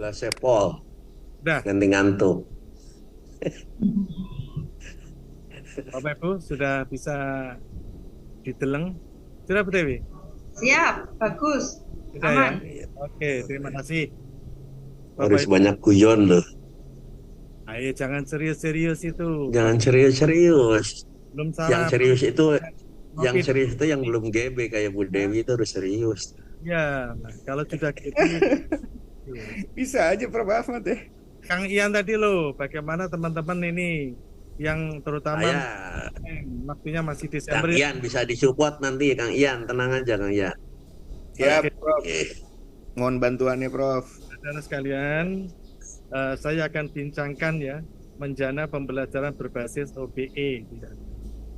Lah sepol, Udah, ganti ngantuk. Bapak Ibu sudah bisa dideleng. Sudah, Bu Dewi? Siap, bagus, Sudah ya? aman. Oke, terima kasih. Bapak Harus Ibu, banyak guyon loh. ayo jangan serius-serius itu. Jangan Bapak serius-serius. belum Yang sarapan. serius itu, yang Ngopi serius dulu. itu yang belum GB kayak Bu Ya, Dewi itu harus serius. ya. Nah, kalau sudah gitu, serius. Bisa aja Prof Ahmad ya. Kang Ian tadi loh, bagaimana teman-teman ini yang terutama Saya, waktunya masih Kang Desember ya. Ian bisa disupport nanti, Kang Ian. Tenang aja, Kang Ian. Siap Oke, Prof. Eh, Mohon bantuannya Prof. saudara sekalian, saya akan bincangkan ya menjana pembelajaran berbasis OBE.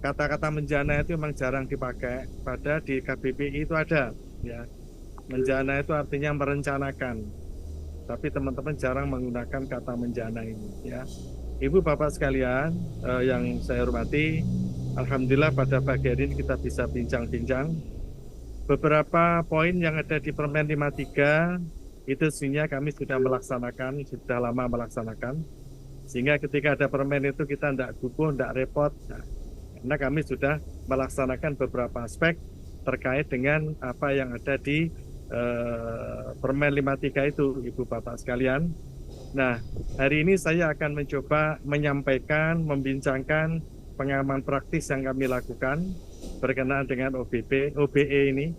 Kata-kata menjana itu memang jarang dipakai, pada di KBBI itu ada ya. Menjana itu artinya merencanakan, tapi teman-teman jarang menggunakan kata menjana ini ya. Ibu Bapak sekalian yang saya hormati, Alhamdulillah pada pagi hari ini kita bisa bincang-bincang beberapa poin yang ada di Permen 53 itu sebenarnya kami sudah melaksanakan, sudah lama melaksanakan. Sehingga ketika ada permen itu kita tidak gugup, tidak repot. Nah, karena kami sudah melaksanakan beberapa aspek terkait dengan apa yang ada di Permen 53 itu, Ibu Bapak sekalian. Nah, hari ini saya akan mencoba menyampaikan, membincangkan pengalaman praktis yang kami lakukan berkenaan dengan OBE ini.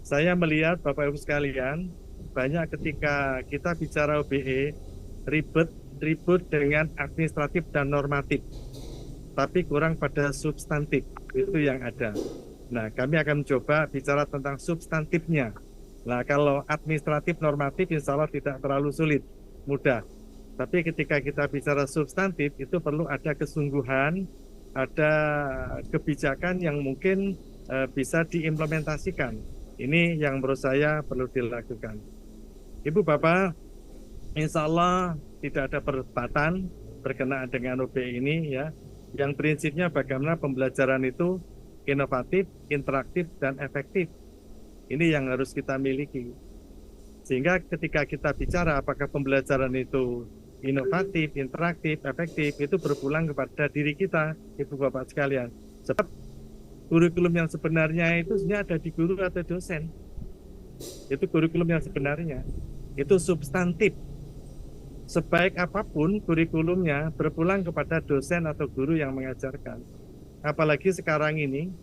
Saya melihat Bapak Ibu sekalian, banyak ketika kita bicara OBE, ribut dengan administratif dan normatif, tapi kurang pada substantif, itu yang ada. Nah, kami akan mencoba bicara tentang substantifnya. Nah, kalau administratif normatif insya Allah tidak terlalu sulit, mudah. Tapi ketika kita bicara substantif, itu perlu ada kesungguhan, ada kebijakan yang mungkin bisa diimplementasikan. Ini yang menurut saya perlu dilakukan. Ibu Bapak, insya Allah tidak ada perdebatan berkenaan dengan OBE ini ya. Yang prinsipnya bagaimana pembelajaran itu inovatif, interaktif, dan efektif. Ini yang harus kita miliki. Sehingga ketika kita bicara apakah pembelajaran itu inovatif, interaktif, efektif, itu berpulang kepada diri kita, Ibu Bapak sekalian. Sebab kurikulum yang sebenarnya itu sebenarnya ada di guru atau dosen. Itu kurikulum yang sebenarnya. Itu substantif. Sebaik apapun kurikulumnya berpulang kepada dosen atau guru yang mengajarkan. Apalagi sekarang ini,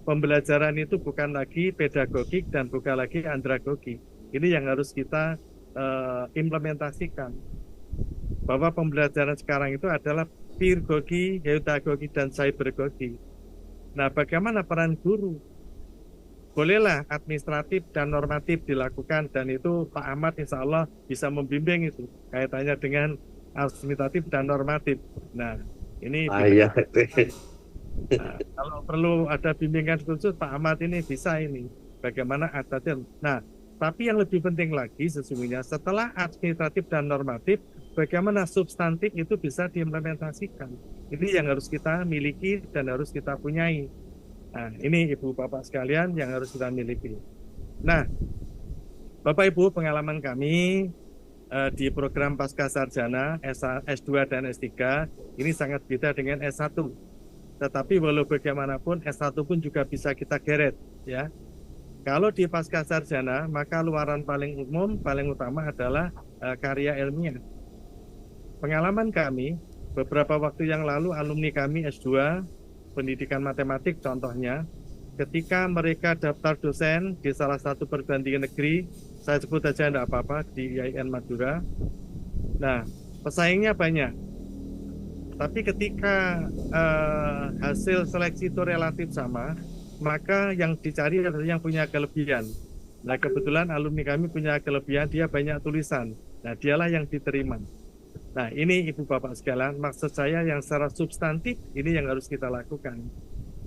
pembelajaran itu bukan lagi pedagogik dan bukan lagi andragogik. Ini yang harus kita implementasikan. Bahwa pembelajaran sekarang itu adalah pedagogi, heutagogi, dan cybergogi. Nah, bagaimana peran guru? Bolehlah administratif dan normatif dilakukan, dan itu Pak Ahmad insya Allah bisa membimbing itu kaitannya dengan administratif dan normatif. Nah, ini Ayah. nah, kalau perlu ada bimbingan khusus Pak Ahmad ini bisa ini bagaimana adatnya. Nah, tapi yang lebih penting lagi sesungguhnya setelah administratif dan normatif, bagaimana substantif itu bisa diimplementasikan. Ini yang harus kita miliki dan harus kita punyai. Nah, ini Ibu Bapak sekalian yang harus kita miliki. Nah, Bapak Ibu, pengalaman kami di program Pasca Sarjana S2 dan S3 ini sangat beda dengan S1. Tetapi walau bagaimanapun S1 pun juga bisa kita geret ya. Kalau di Pasca Sarjana maka luaran paling umum, paling utama adalah karya ilmiah. Pengalaman kami beberapa waktu yang lalu alumni kami S2 pendidikan matematik contohnya, ketika mereka daftar dosen di salah satu perguruan tinggi negeri, saya sebut aja enggak apa-apa, di IAIN Madura. Nah, pesaingnya banyak. Tapi ketika hasil seleksi itu relatif sama, maka yang dicari adalah yang punya kelebihan. Nah, kebetulan alumni kami punya kelebihan, dia banyak tulisan. Nah, dialah yang diterima. Nah, ini Ibu Bapak sekalian, maksud saya yang secara substantif ini yang harus kita lakukan.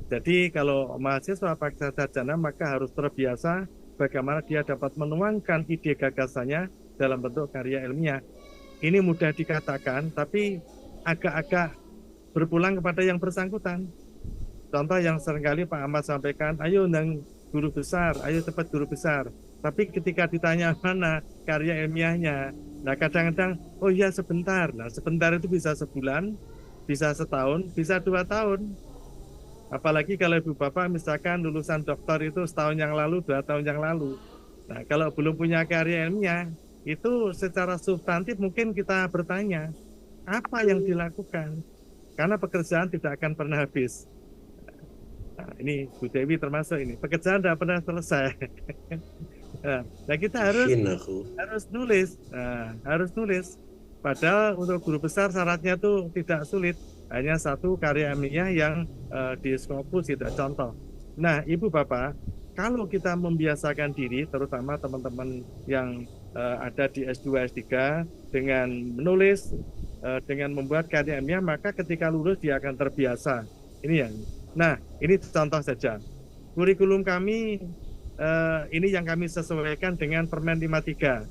Jadi kalau mahasiswa pasca sarjana maka harus terbiasa bagaimana dia dapat menuangkan ide gagasannya dalam bentuk karya ilmiah. Ini mudah dikatakan, tapi agak-agak berpulang kepada yang bersangkutan. Contoh yang seringkali Pak Ahmad sampaikan, ayo undang guru besar, ayo cepat guru besar. Tapi ketika ditanya mana karya ilmiahnya, nah kadang-kadang, oh iya sebentar. Nah sebentar itu bisa sebulan, bisa setahun, bisa 2 tahun. Apalagi kalau ibu bapak misalkan lulusan doktor itu setahun yang lalu, 2 tahun yang lalu. Nah kalau belum punya karya ilmiah, itu secara substantif mungkin kita bertanya, apa yang dilakukan? Karena pekerjaan tidak akan pernah habis. Nah, ini Bu Dewi termasuk ini. Pekerjaan tidak pernah selesai. Nah kita Yakin aku. harus nulis, harus nulis. Padahal untuk guru besar syaratnya tuh tidak sulit, hanya satu karya ilmiah yang di Scopus itu contoh. Nah, Ibu Bapak, kalau kita membiasakan diri, terutama teman-teman yang ada di S2, S3 dengan menulis, dengan membuat karya ilmiah, maka ketika lulus dia akan terbiasa. Ini yang. Nah, ini contoh saja. Kurikulum kami ini yang kami sesuaikan dengan Permen 53.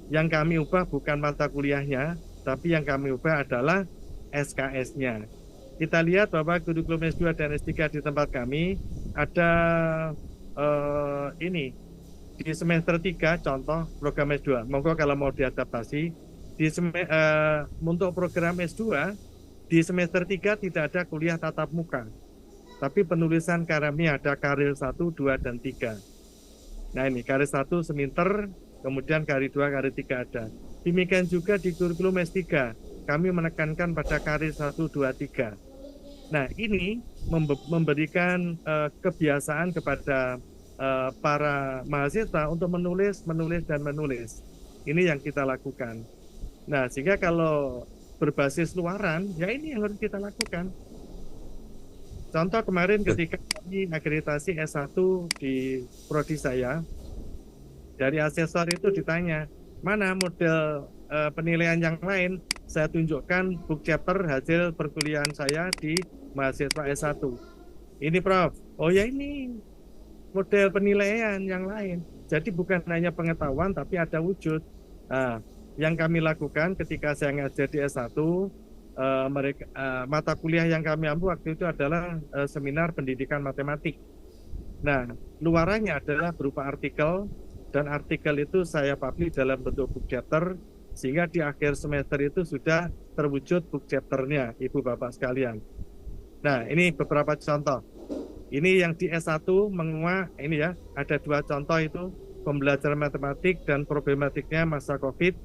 Yang kami ubah bukan mata kuliahnya, tapi yang kami ubah adalah SKS-nya. Kita lihat bahwa kurikulum S2 dan S3 di tempat kami ada ini di semester 3 contoh program S2. Monggo kalau mau diadaptasi untuk program S2 di semester 3 tidak ada kuliah tatap muka. Tapi penulisan karya ada karir 1, 2, dan 3. Nah ini karir 1 semester, kemudian karir 2, karir 3 ada. Demikian juga di kurikulum S3, kami menekankan pada karir 1, 2, 3. Nah ini memberikan kebiasaan kepada para mahasiswa untuk menulis. Ini yang kita lakukan. Nah sehingga kalau berbasis luaran, ya ini yang harus kita lakukan. Contoh kemarin ketika kami akreditasi S1 di prodi saya, dari asesor itu ditanya, mana model penilaian yang lain? Saya tunjukkan book chapter hasil perkuliahan saya di mahasiswa S1. Ini Prof, oh ya ini model penilaian yang lain. Jadi bukan hanya pengetahuan, tapi ada wujud. Nah, yang kami lakukan ketika saya ngajar di S1, mata kuliah yang kami ambil waktu itu adalah seminar pendidikan matematik. Nah, luarannya adalah berupa artikel, dan artikel itu saya publish dalam bentuk book chapter, sehingga di akhir semester itu sudah terwujud book chapternya, Ibu Bapak sekalian. Nah, ini beberapa contoh. Ini yang di S1 menguak, ini ya, ada 2 contoh itu, pembelajaran matematik dan problematiknya masa COVID.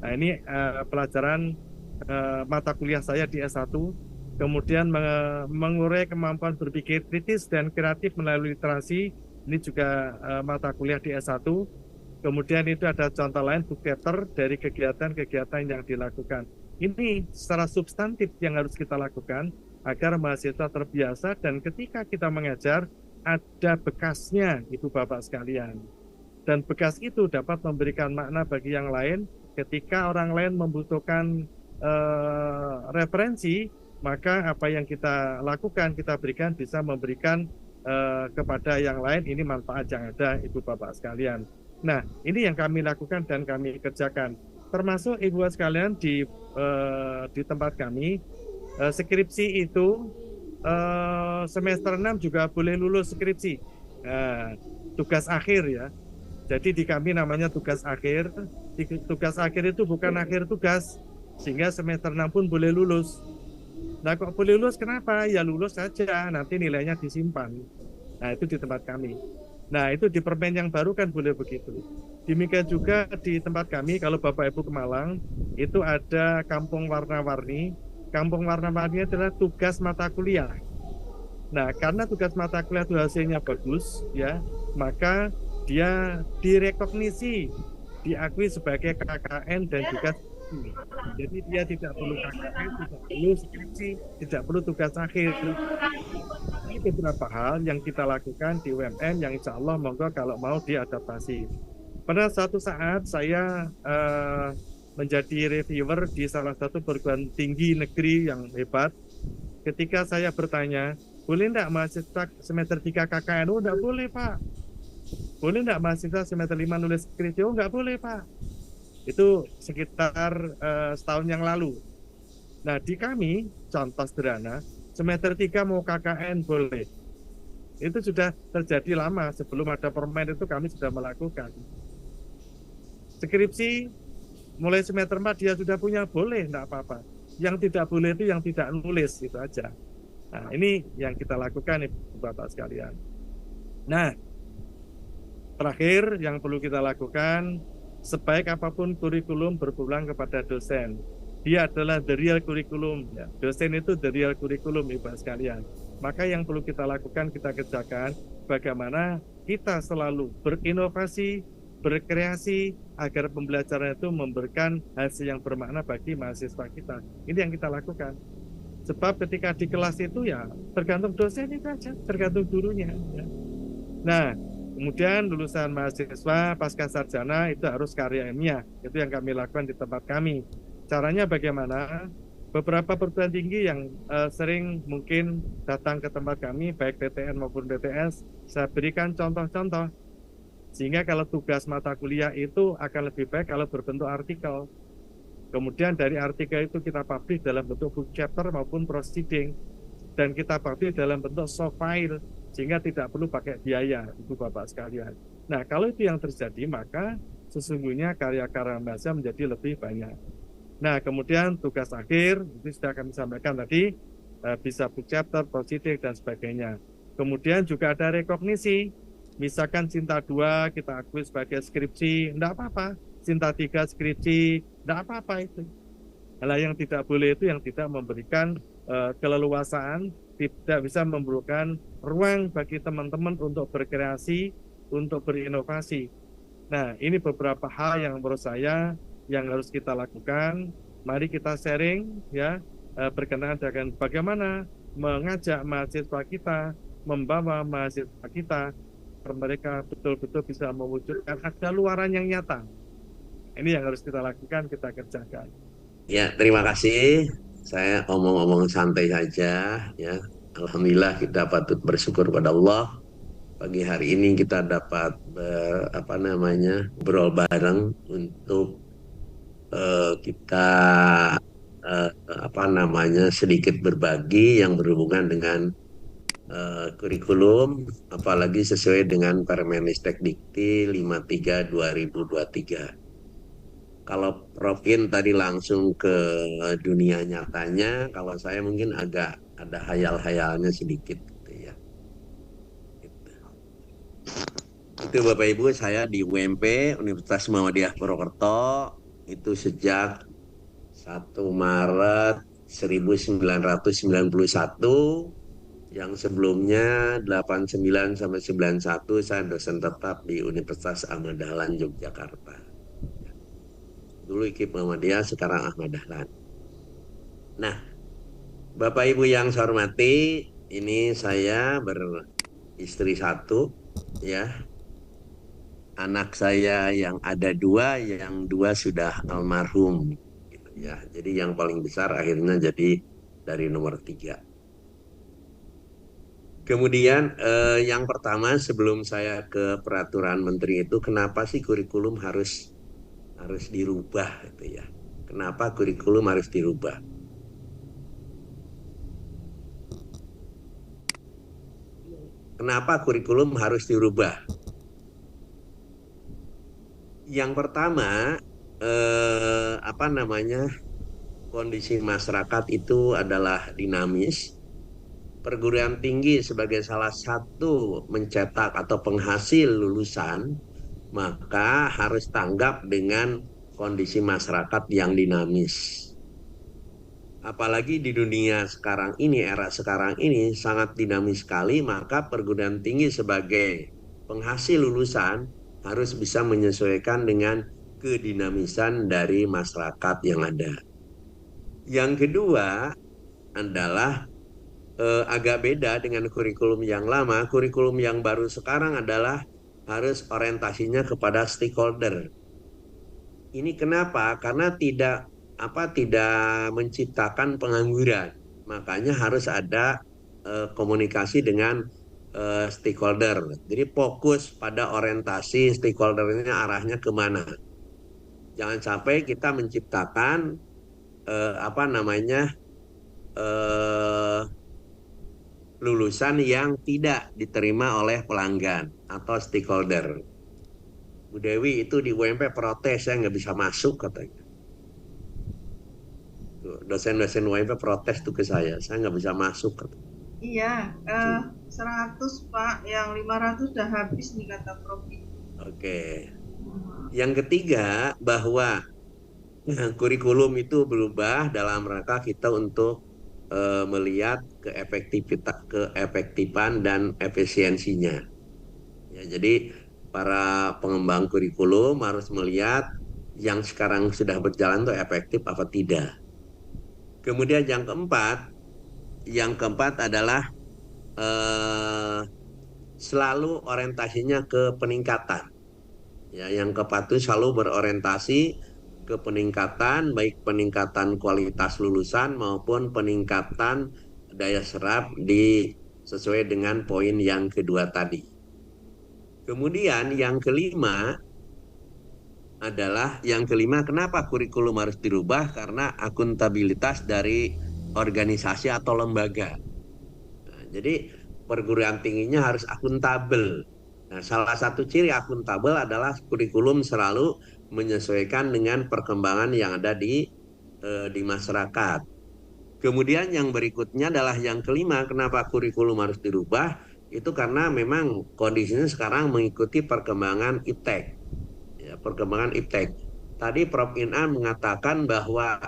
Nah, ini pelajaran mata kuliah saya di S1, kemudian mengurai kemampuan berpikir kritis dan kreatif melalui literasi, ini juga mata kuliah di S1. Kemudian itu ada contoh lain, book chapter dari kegiatan-kegiatan yang dilakukan. Ini secara substantif yang harus kita lakukan agar mahasiswa terbiasa, dan ketika kita mengajar ada bekasnya, Ibu Bapak sekalian. Dan bekas itu dapat memberikan makna bagi yang lain ketika orang lain membutuhkan referensi, maka apa yang kita lakukan, kita berikan, bisa memberikan kepada yang lain, ini manfaat yang ada, Ibu Bapak sekalian. Nah, ini yang kami lakukan dan kami kerjakan. Termasuk Ibu Bapak sekalian di tempat kami, skripsi itu semester 6 juga boleh lulus skripsi. Tugas akhir ya. Jadi di kami namanya tugas akhir. Tugas akhir itu bukan akhir tugas, sehingga semester 6 pun boleh lulus. Nah kok boleh lulus, kenapa? Ya lulus saja, nanti nilainya disimpan. Nah itu di tempat kami. Nah itu di permen yang baru kan boleh begitu. Demikian juga di tempat kami, kalau Bapak Ibu ke Malang, itu ada kampung warna-warni. Kampung warna-warni adalah tugas mata kuliah. Nah karena tugas mata kuliah itu hasilnya bagus, ya, maka dia direkognisi, diakui sebagai KKN dan juga. Jadi dia tidak perlu KKN, tidak perlu skripsi, tidak perlu tugas akhir. Ini beberapa hal yang kita lakukan di UMM yang insya Allah monggo kalau mau diadaptasi. Pada suatu saat saya menjadi reviewer di salah satu perguruan tinggi negeri yang hebat. Ketika saya bertanya, boleh enggak mahasiswa semester 3 KKN? Oh enggak boleh Pak. Boleh enggak mahasiswa semester 5 nulis skripsi? Oh enggak boleh Pak. Itu sekitar setahun yang lalu. Nah di kami, contoh sederhana, semester 3 mau KKN boleh. Itu sudah terjadi lama, sebelum ada permen itu kami sudah melakukan. Skripsi mulai semester 4 dia sudah punya, boleh, enggak apa-apa. Yang tidak boleh itu yang tidak nulis, itu aja. Nah, ini yang kita lakukan, Ibu Bapak sekalian. Nah, terakhir yang perlu kita lakukan, sebaik apapun kurikulum berpulang kepada dosen. Dia adalah the real curriculum. Ya. Dosen itu the real curriculum, Ibu sekalian. Maka yang perlu kita lakukan, kita kerjakan, bagaimana kita selalu berinovasi, berkreasi, agar pembelajaran itu memberikan hasil yang bermakna bagi mahasiswa kita. Ini yang kita lakukan. Sebab ketika di kelas itu ya tergantung dosen itu aja, tergantung gurunya. Ya. Nah, kemudian lulusan mahasiswa pasca sarjana itu harus karya ilmiah. Itu yang kami lakukan di tempat kami. Caranya bagaimana? Beberapa perguruan tinggi yang sering mungkin datang ke tempat kami, baik PTN maupun BTS, saya berikan contoh-contoh. Sehingga kalau tugas mata kuliah itu akan lebih baik kalau berbentuk artikel. Kemudian dari artikel itu kita publish dalam bentuk book chapter maupun proceeding. Dan kita publish dalam bentuk soft file, sehingga tidak perlu pakai biaya, Ibu Bapak sekalian. Nah, kalau itu yang terjadi, maka sesungguhnya karya-karya mahasiswa menjadi lebih banyak. Nah, kemudian tugas akhir, itu sudah kami sampaikan tadi, bisa book chapter, proceeding, dan sebagainya. Kemudian juga ada rekognisi. Misalkan Cinta 2 kita akui sebagai skripsi, enggak apa-apa. Cinta 3 skripsi, enggak apa-apa itu. Hal yang tidak boleh itu yang tidak memberikan keleluasaan, tidak bisa memberikan ruang bagi teman-teman untuk berkreasi, untuk berinovasi. Nah, ini beberapa hal yang menurut saya yang harus kita lakukan. Mari kita sharing ya, berkenaan dengan bagaimana mengajak mahasiswa kita, membawa mahasiswa kita, mereka betul-betul bisa mewujudkan ada luaran yang nyata. Ini yang harus kita lakukan, kita kerjakan. Ya, terima kasih. Saya omong-omong santai saja ya. Alhamdulillah kita patut bersyukur pada Allah. Pagi hari ini kita dapat ngobrol bareng untuk kita sedikit berbagi yang berhubungan dengan kurikulum, apalagi sesuai dengan Permenistek Dikti 53 2023. Kalau Profin tadi langsung ke dunia nyatanya, kalau saya mungkin agak ada hayal-hayalnya sedikit gitu ya. Itu Bapak Ibu, saya di UMP Universitas Muhammadiyah Purwokerto itu sejak 1 Maret 1991. Yang sebelumnya 89 sampai 91 saya dosen tetap di Universitas Ahmad Dahlan Yogyakarta. Dulu IKIP Muhammadiyah, sekarang Ahmad Dahlan. Nah, Bapak Ibu yang saya hormati, ini saya beristri 1 ya. Anak saya yang ada 2, yang 2 sudah almarhum gitu ya. Jadi yang paling besar akhirnya jadi dari nomor 3. Kemudian yang pertama sebelum saya ke peraturan menteri itu, kenapa sih kurikulum harus dirubah gitu ya? Kenapa kurikulum harus dirubah? Kenapa kurikulum harus dirubah? Yang pertama kondisi masyarakat itu adalah dinamis. Perguruan tinggi sebagai salah satu mencetak atau penghasil lulusan, maka harus tanggap dengan kondisi masyarakat yang dinamis. Apalagi di dunia sekarang ini, era sekarang ini sangat dinamis sekali, maka perguruan tinggi sebagai penghasil lulusan harus bisa menyesuaikan dengan kedinamisan dari masyarakat yang ada. Yang kedua adalah agak beda dengan kurikulum yang lama. Kurikulum yang baru sekarang adalah harus orientasinya kepada stakeholder. Ini kenapa? Karena tidak menciptakan pengangguran. Makanya harus ada komunikasi dengan stakeholder. Jadi fokus pada orientasi stakeholdernya, arahnya kemana. Jangan sampai kita menciptakan lulusan yang tidak diterima oleh pelanggan atau stakeholder. Bu Dewi itu di UMP protes, saya nggak bisa masuk katanya. Tuh, dosen-dosen UMP protes tuh ke saya nggak bisa masuk katanya. Iya, Tuh, 100 Pak, yang 500 udah habis nih kata Prof. oke. Yang ketiga, bahwa kurikulum itu berubah dalam rangka kita untuk melihat keefektifan dan efisiensinya. Ya, jadi para pengembang kurikulum harus melihat yang sekarang sudah berjalan itu efektif apa tidak. Kemudian yang keempat adalah eh, selalu orientasinya ke peningkatan. Ya, yang keempat itu selalu berorientasi ke peningkatan, baik peningkatan kualitas lulusan maupun peningkatan daya serap sesuai dengan poin yang kedua tadi. Kemudian yang kelima, kenapa kurikulum harus dirubah? Karena akuntabilitas dari organisasi atau lembaga. Nah, jadi perguruan tingginya harus akuntabel. Nah, salah satu ciri akuntabel adalah kurikulum selalu menyesuaikan dengan perkembangan yang ada di masyarakat. Kemudian yang berikutnya adalah yang kelima, kenapa kurikulum harus dirubah? Itu karena memang kondisinya sekarang mengikuti perkembangan iptek. Ya, perkembangan iptek. Tadi Prof. Inan mengatakan bahwa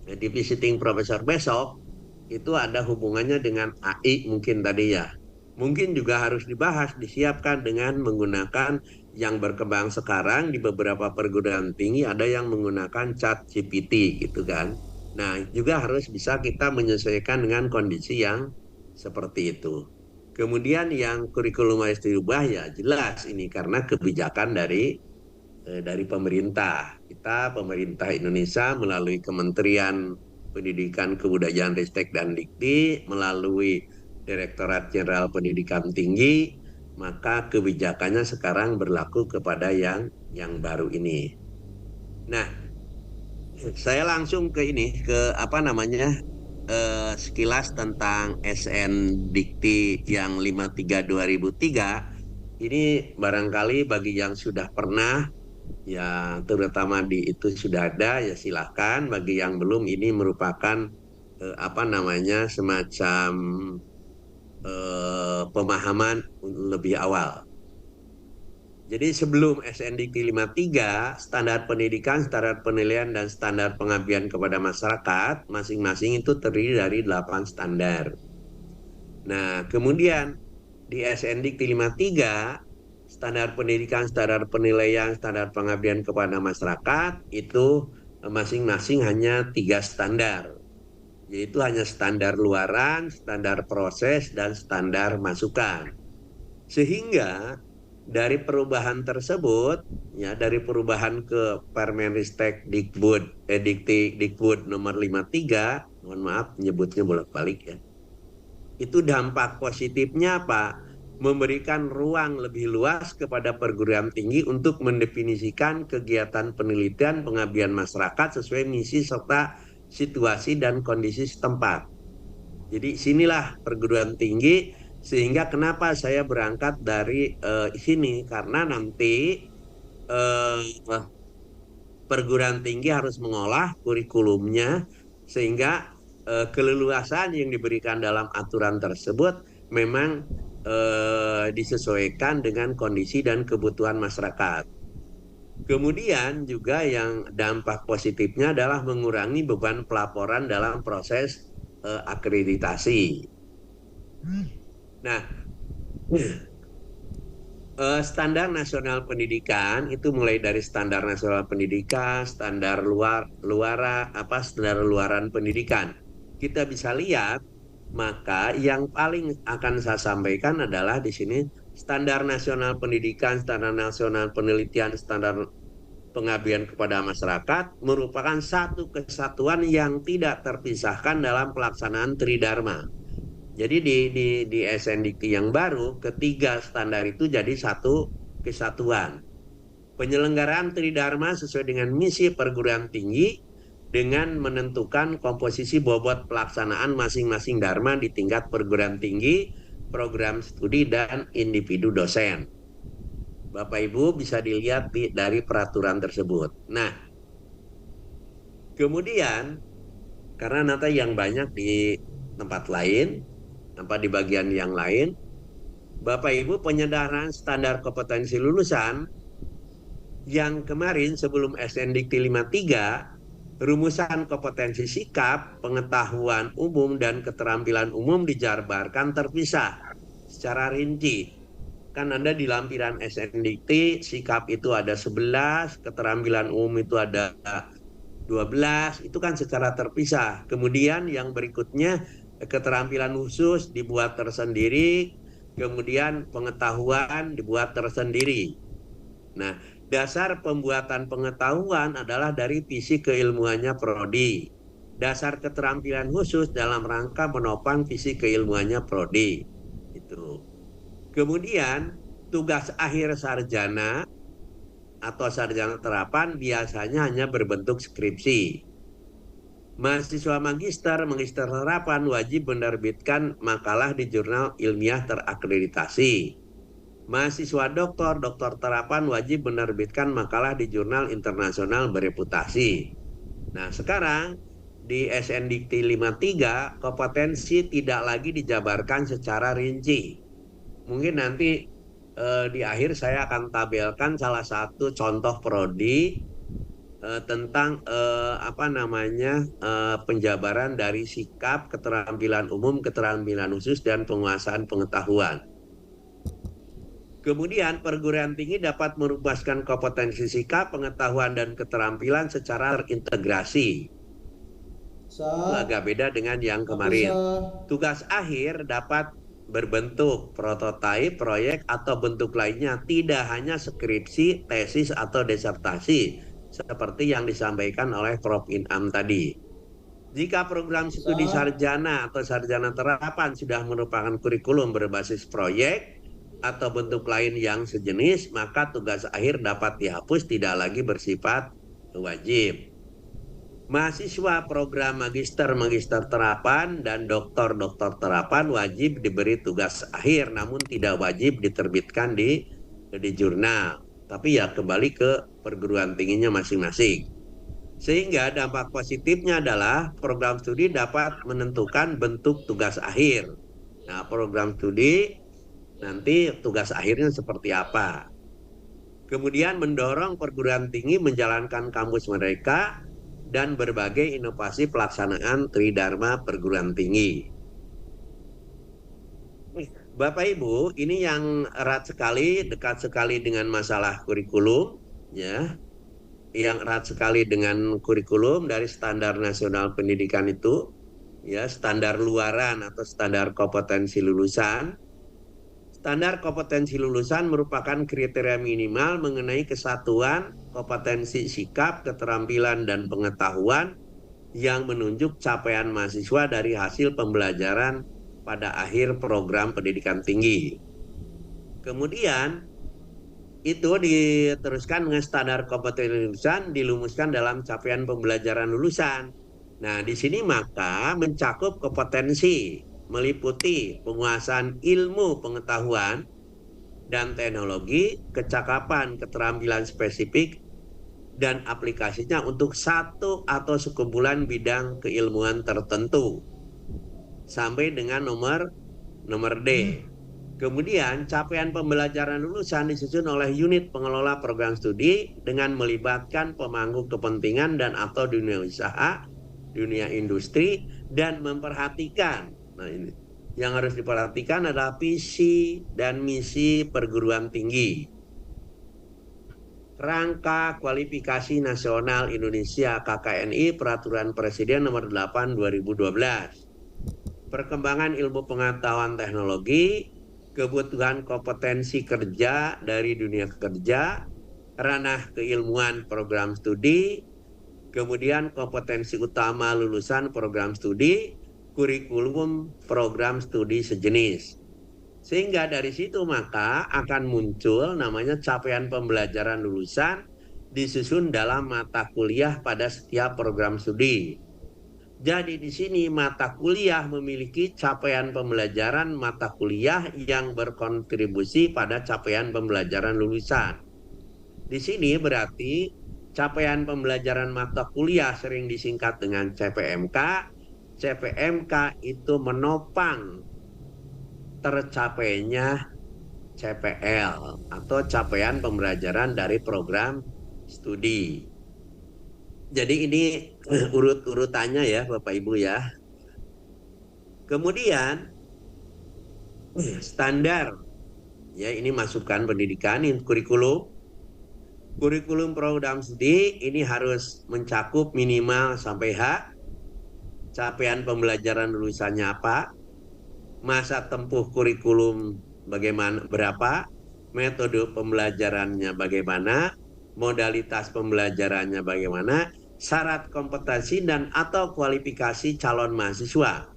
di visiting professor besok itu ada hubungannya dengan AI mungkin tadi ya. Mungkin juga harus dibahas, disiapkan dengan menggunakan yang berkembang sekarang di beberapa perguruan tinggi ada yang menggunakan chat GPT gitu kan. Nah, juga harus bisa kita menyesuaikan dengan kondisi yang seperti itu. Kemudian yang kurikulum harus dirubah ya jelas ini karena kebijakan dari pemerintah. Pemerintah Indonesia melalui Kementerian Pendidikan, Kebudayaan, Ristek, dan Dikti, melalui Direktorat Jenderal Pendidikan Tinggi, maka kebijakannya sekarang berlaku kepada yang baru ini. Nah, saya langsung ke apa namanya, sekilas tentang SN Dikti yang 53/2003. Ini barangkali bagi yang sudah pernah, ya terutama di itu sudah ada, ya silahkan. Bagi yang belum, ini merupakan apa namanya, semacam pemahaman lebih awal. Jadi sebelum SNDikti 53, standar pendidikan, standar penilaian, dan standar pengabdian kepada masyarakat masing-masing itu terdiri dari 8 standar. Nah, kemudian di SNDikti 53, standar pendidikan, standar penilaian, standar pengabdian kepada masyarakat itu masing-masing hanya 3 standar. Yaitu hanya standar luaran, standar proses, dan standar masukan. Sehingga dari perubahan tersebut, ya dari perubahan ke Permenristek Dikbud nomor 53, mohon maaf nyebutnya bolak-balik ya. Itu dampak positifnya apa? Memberikan ruang lebih luas kepada perguruan tinggi untuk mendefinisikan kegiatan penelitian pengabdian masyarakat sesuai misi serta situasi dan kondisi setempat. Jadi sinilah perguruan tinggi. Sehingga kenapa saya berangkat dari sini, karena nanti perguruan tinggi harus mengolah kurikulumnya sehingga keleluasan yang diberikan dalam aturan tersebut memang disesuaikan dengan kondisi dan kebutuhan masyarakat. Kemudian juga yang dampak positifnya adalah mengurangi beban pelaporan dalam proses akreditasi. Nah, standar nasional pendidikan itu mulai dari standar nasional pendidikan, standar standar luaran pendidikan. Kita bisa lihat, maka yang paling akan saya sampaikan adalah di sini standar nasional pendidikan, standar nasional penelitian, standar pengabdian kepada masyarakat merupakan satu kesatuan yang tidak terpisahkan dalam pelaksanaan Tridharma. Jadi di SNDikti yang baru, ketiga standar itu jadi satu kesatuan. Penyelenggaraan Tridharma sesuai dengan misi perguruan tinggi dengan menentukan komposisi bobot pelaksanaan masing-masing dharma di tingkat perguruan tinggi, program studi, dan individu dosen. Bapak Ibu bisa dilihat dari peraturan tersebut. Nah, kemudian karena nanti yang banyak di tempat lain, di bagian yang lain, Bapak Ibu penyedaran standar kompetensi lulusan yang kemarin sebelum SNDikti 53, rumusan kompetensi sikap, pengetahuan umum, dan keterampilan umum dijabarkan terpisah secara rinci. Kan Anda di lampiran SNDikti, sikap itu ada 11, keterampilan umum itu ada 12, itu kan secara terpisah. Kemudian yang berikutnya, keterampilan khusus dibuat tersendiri, kemudian pengetahuan dibuat tersendiri. Nah, dasar pembuatan pengetahuan adalah dari visi keilmuannya prodi. Dasar keterampilan khusus dalam rangka menopang visi keilmuannya prodi. Itu. Kemudian tugas akhir sarjana atau sarjana terapan biasanya hanya berbentuk skripsi. Mahasiswa magister terapan wajib menerbitkan makalah di jurnal ilmiah terakreditasi. Mahasiswa doktor terapan wajib menerbitkan makalah di jurnal internasional bereputasi. Nah, sekarang di SNDikti 53 kompetensi tidak lagi dijabarkan secara rinci. Mungkin nanti di akhir saya akan tabelkan salah satu contoh prodi tentang penjabaran dari sikap, keterampilan umum, keterampilan khusus, dan penguasaan pengetahuan. Kemudian perguruan tinggi dapat merumuskan kompetensi sikap, pengetahuan, dan keterampilan secara terintegrasi. Agak beda dengan yang kemarin. Tugas akhir dapat berbentuk prototipe, proyek, atau bentuk lainnya, tidak hanya skripsi, tesis, atau disertasi, seperti yang disampaikan oleh Prof. Inam tadi. Jika program studi sarjana atau sarjana terapan sudah merupakan kurikulum berbasis proyek atau bentuk lain yang sejenis, maka tugas akhir dapat dihapus, tidak lagi bersifat wajib. Mahasiswa program magister terapan dan doktor terapan wajib diberi tugas akhir, namun tidak wajib diterbitkan di jurnal. Tapi ya kembali ke perguruan tingginya masing-masing. Sehingga dampak positifnya adalah program studi dapat menentukan bentuk tugas akhir. Nah, program studi nanti tugas akhirnya seperti apa. Kemudian mendorong perguruan tinggi menjalankan kampus mereka dan berbagai inovasi pelaksanaan Tridharma perguruan tinggi. Bapak Ibu, ini yang erat sekali, dekat sekali dengan masalah kurikulum, ya. Yang erat sekali dengan kurikulum dari standar nasional pendidikan itu, ya, standar luaran atau standar kompetensi lulusan. Standar kompetensi lulusan merupakan kriteria minimal mengenai kesatuan kompetensi sikap, keterampilan, dan pengetahuan yang menunjuk capaian mahasiswa dari hasil pembelajaran pada akhir program pendidikan tinggi. Kemudian itu diteruskan dengan standar kompetensi lulusan dilumuskan dalam capaian pembelajaran lulusan. Nah, di sini maka mencakup kompetensi meliputi penguasaan ilmu pengetahuan dan teknologi, kecakapan, keterampilan spesifik, dan aplikasinya untuk satu atau sekumpulan bidang keilmuan tertentu sampai dengan nomor D. Kemudian capaian pembelajaran lulusan disusun oleh unit pengelola program studi dengan melibatkan pemangku kepentingan dan atau dunia usaha, dunia industri, dan memperhatikan. Nah, ini yang harus diperhatikan adalah visi dan misi perguruan tinggi. Rangka Kualifikasi Nasional Indonesia KKNI Peraturan Presiden Nomor 8 2012. Perkembangan ilmu pengetahuan teknologi, kebutuhan kompetensi kerja dari dunia kerja, ranah keilmuan program studi, kemudian kompetensi utama lulusan program studi, kurikulum program studi sejenis. Sehingga dari situ maka akan muncul namanya capaian pembelajaran lulusan disusun dalam mata kuliah pada setiap program studi. Jadi di sini mata kuliah memiliki capaian pembelajaran mata kuliah yang berkontribusi pada capaian pembelajaran lulusan. Di sini berarti capaian pembelajaran mata kuliah sering disingkat dengan CPMK. CPMK itu menopang tercapainya CPL atau capaian pembelajaran dari program studi. Jadi ini urut-urutannya ya Bapak Ibu ya. Kemudian standar ya, ini masukan pendidikan, ini kurikulum. Kurikulum program studi ini harus mencakup minimal sampai H. Capaian pembelajaran lulusannya apa? Masa tempuh kurikulum bagaimana, berapa? Metode pembelajarannya bagaimana? Modalitas pembelajarannya bagaimana? Syarat kompetensi dan atau kualifikasi calon mahasiswa.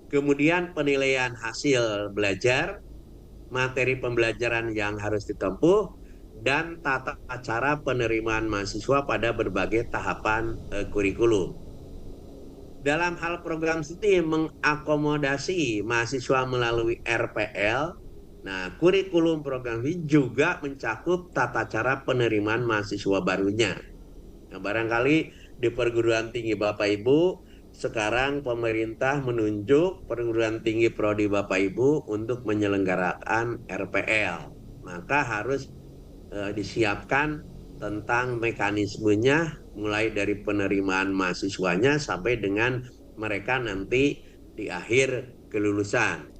Kemudian penilaian hasil belajar, materi pembelajaran yang harus ditempuh, dan tata cara penerimaan mahasiswa pada berbagai tahapan kurikulum. Dalam hal program studi mengakomodasi mahasiswa melalui RPL, nah kurikulum program studi juga mencakup tata cara penerimaan mahasiswa barunya. Nah, barangkali di perguruan tinggi Bapak Ibu, sekarang pemerintah menunjuk perguruan tinggi prodi Bapak Ibu untuk menyelenggarakan RPL. Maka harus disiapkan tentang mekanismenya mulai dari penerimaan mahasiswanya sampai dengan mereka nanti di akhir kelulusan.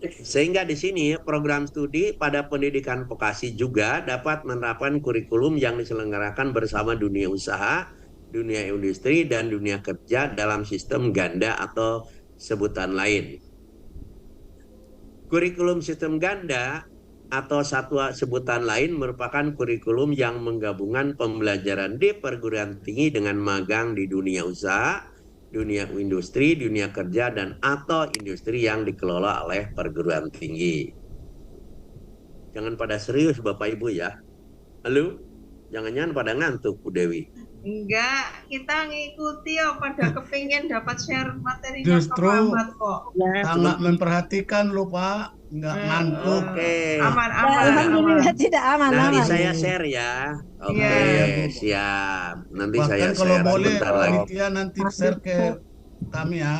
Sehingga di sini program studi pada pendidikan vokasi juga dapat menerapkan kurikulum yang diselenggarakan bersama dunia usaha, dunia industri, dan dunia kerja dalam sistem ganda atau sebutan lain. Kurikulum sistem ganda atau satu sebutan lain merupakan kurikulum yang menggabungkan pembelajaran di perguruan tinggi dengan magang di dunia usaha, dunia industri, dunia kerja, dan atau industri yang dikelola oleh perguruan tinggi. Jangan pada serius Bapak Ibu ya. Halo? Jangan-jangan pada ngantuk Bu Dewi. Enggak, kita ngikuti ya, pada kepingin dapat share materinya Justru Pak Muhammad kok. sangat memperhatikan loh Pak, nggak ngantuk. Oke. Aman. Alhamdulillah tidak aman. Nanti aman. saya share ya. Oke, Iya. siap. Nanti Bahkan saya kalau share boleh sebentar lagi. panitia nanti share ke kami ya.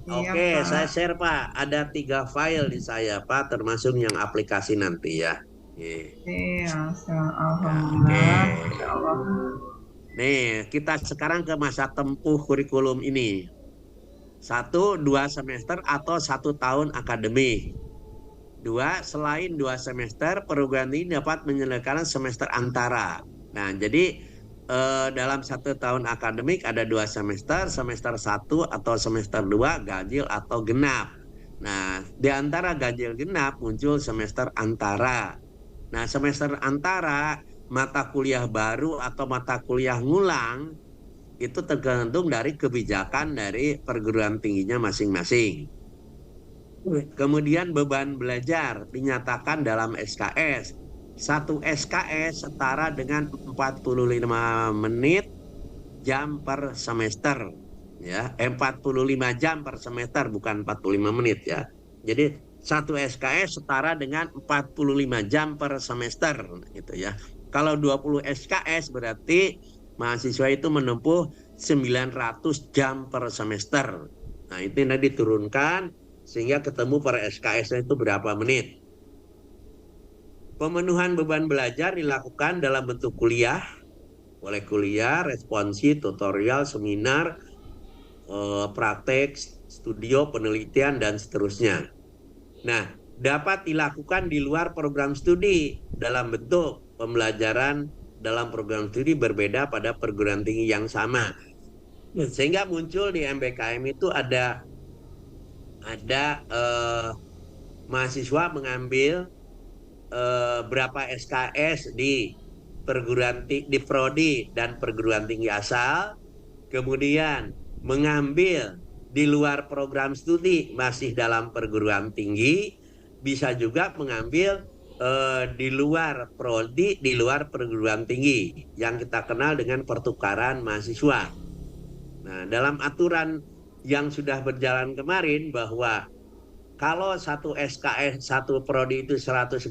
Iya, Oke, Pak. saya share Pak. Ada 3 file di saya Pak, termasuk yang aplikasi nanti ya. Iya, alhamdulillah. Oke. Ya Allah. Nih, kita sekarang ke masa tempuh kurikulum ini. 1, 2 semester atau 1 tahun akademik. 2, selain 2 semester, perguruan tinggi dapat menyelenggarakan semester antara. Nah, jadi dalam 1 tahun akademik ada 2 semester, semester 1 atau semester 2 ganjil atau genap. Nah, di antara ganjil genap muncul semester antara. Nah, semester antara mata kuliah baru atau mata kuliah ngulang itu tergantung dari kebijakan dari perguruan tingginya masing-masing. Kemudian beban belajar dinyatakan dalam SKS. 1 SKS setara dengan 45 menit jam per semester. Ya, 45 jam per semester bukan 45 menit ya. Jadi 1 SKS setara dengan 45 jam per semester gitu ya. Kalau 20 SKS berarti mahasiswa itu menempuh 900 jam per semester. Nah, itu nanti diturunkan sehingga ketemu per SKS itu berapa menit. Pemenuhan beban belajar dilakukan dalam bentuk kuliah, boleh kuliah, responsi, tutorial, seminar, praktek, studio, penelitian, dan seterusnya. Nah, dapat dilakukan di luar program studi dalam bentuk pembelajaran dalam program studi berbeda pada perguruan tinggi yang sama. Sehingga muncul di MBKM itu ada mahasiswa mengambil berapa SKS di perguruan tinggi, di prodi dan perguruan tinggi asal, kemudian mengambil di luar program studi masih dalam perguruan tinggi, bisa juga mengambil di luar prodi, di luar perguruan tinggi yang kita kenal dengan pertukaran mahasiswa. Nah, dalam aturan yang sudah berjalan kemarin bahwa kalau satu SKS, satu prodi itu 144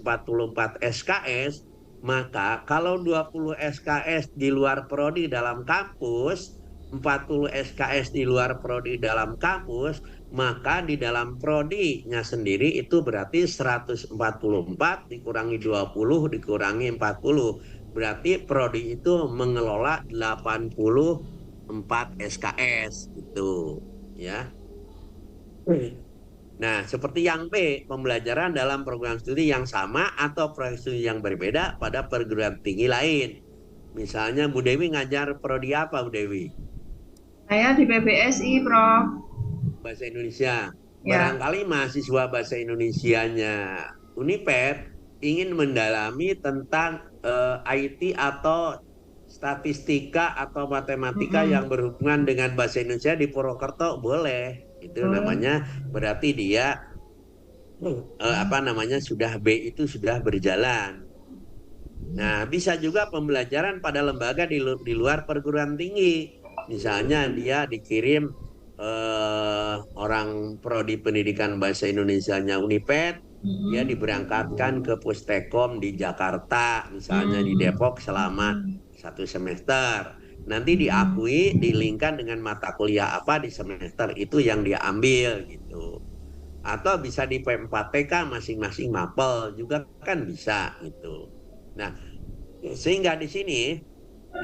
SKS, maka kalau 20 SKS di luar prodi dalam kampus, 40 SKS di luar prodi dalam kampus, maka di dalam prodinya sendiri itu berarti 144 dikurangi 20 dikurangi 40. Berarti prodi itu mengelola 84 SKS gitu, ya. Nah, seperti yang B, pembelajaran dalam program studi yang sama atau program studi yang berbeda pada perguruan tinggi lain. Misalnya Bu Dewi ngajar prodi apa, Bu Dewi? Saya di PBSI, Prof. Bahasa Indonesia. Ya. Barangkali mahasiswa bahasa Indonesianya Uniped ingin mendalami tentang IT atau statistika atapa matematika yang berhubungan dengan bahasa Indonesia di Purwokerto boleh. Itu namanya berarti dia sudah B itu sudah berjalan. Nah, bisa juga pembelajaran pada lembaga di luar perguruan tinggi. Misalnya dia dikirim orang prodi pendidikan bahasa Indonesianya Uniped, dia diberangkatkan ke Pustekom di Jakarta, misalnya di Depok selama 1 semester. Nanti diakui, dilingkan dengan mata kuliah apa di semester itu yang dia ambil gitu. Atau bisa di P4TK masing-masing mapel juga kan bisa gitu. Nah, sehingga di sini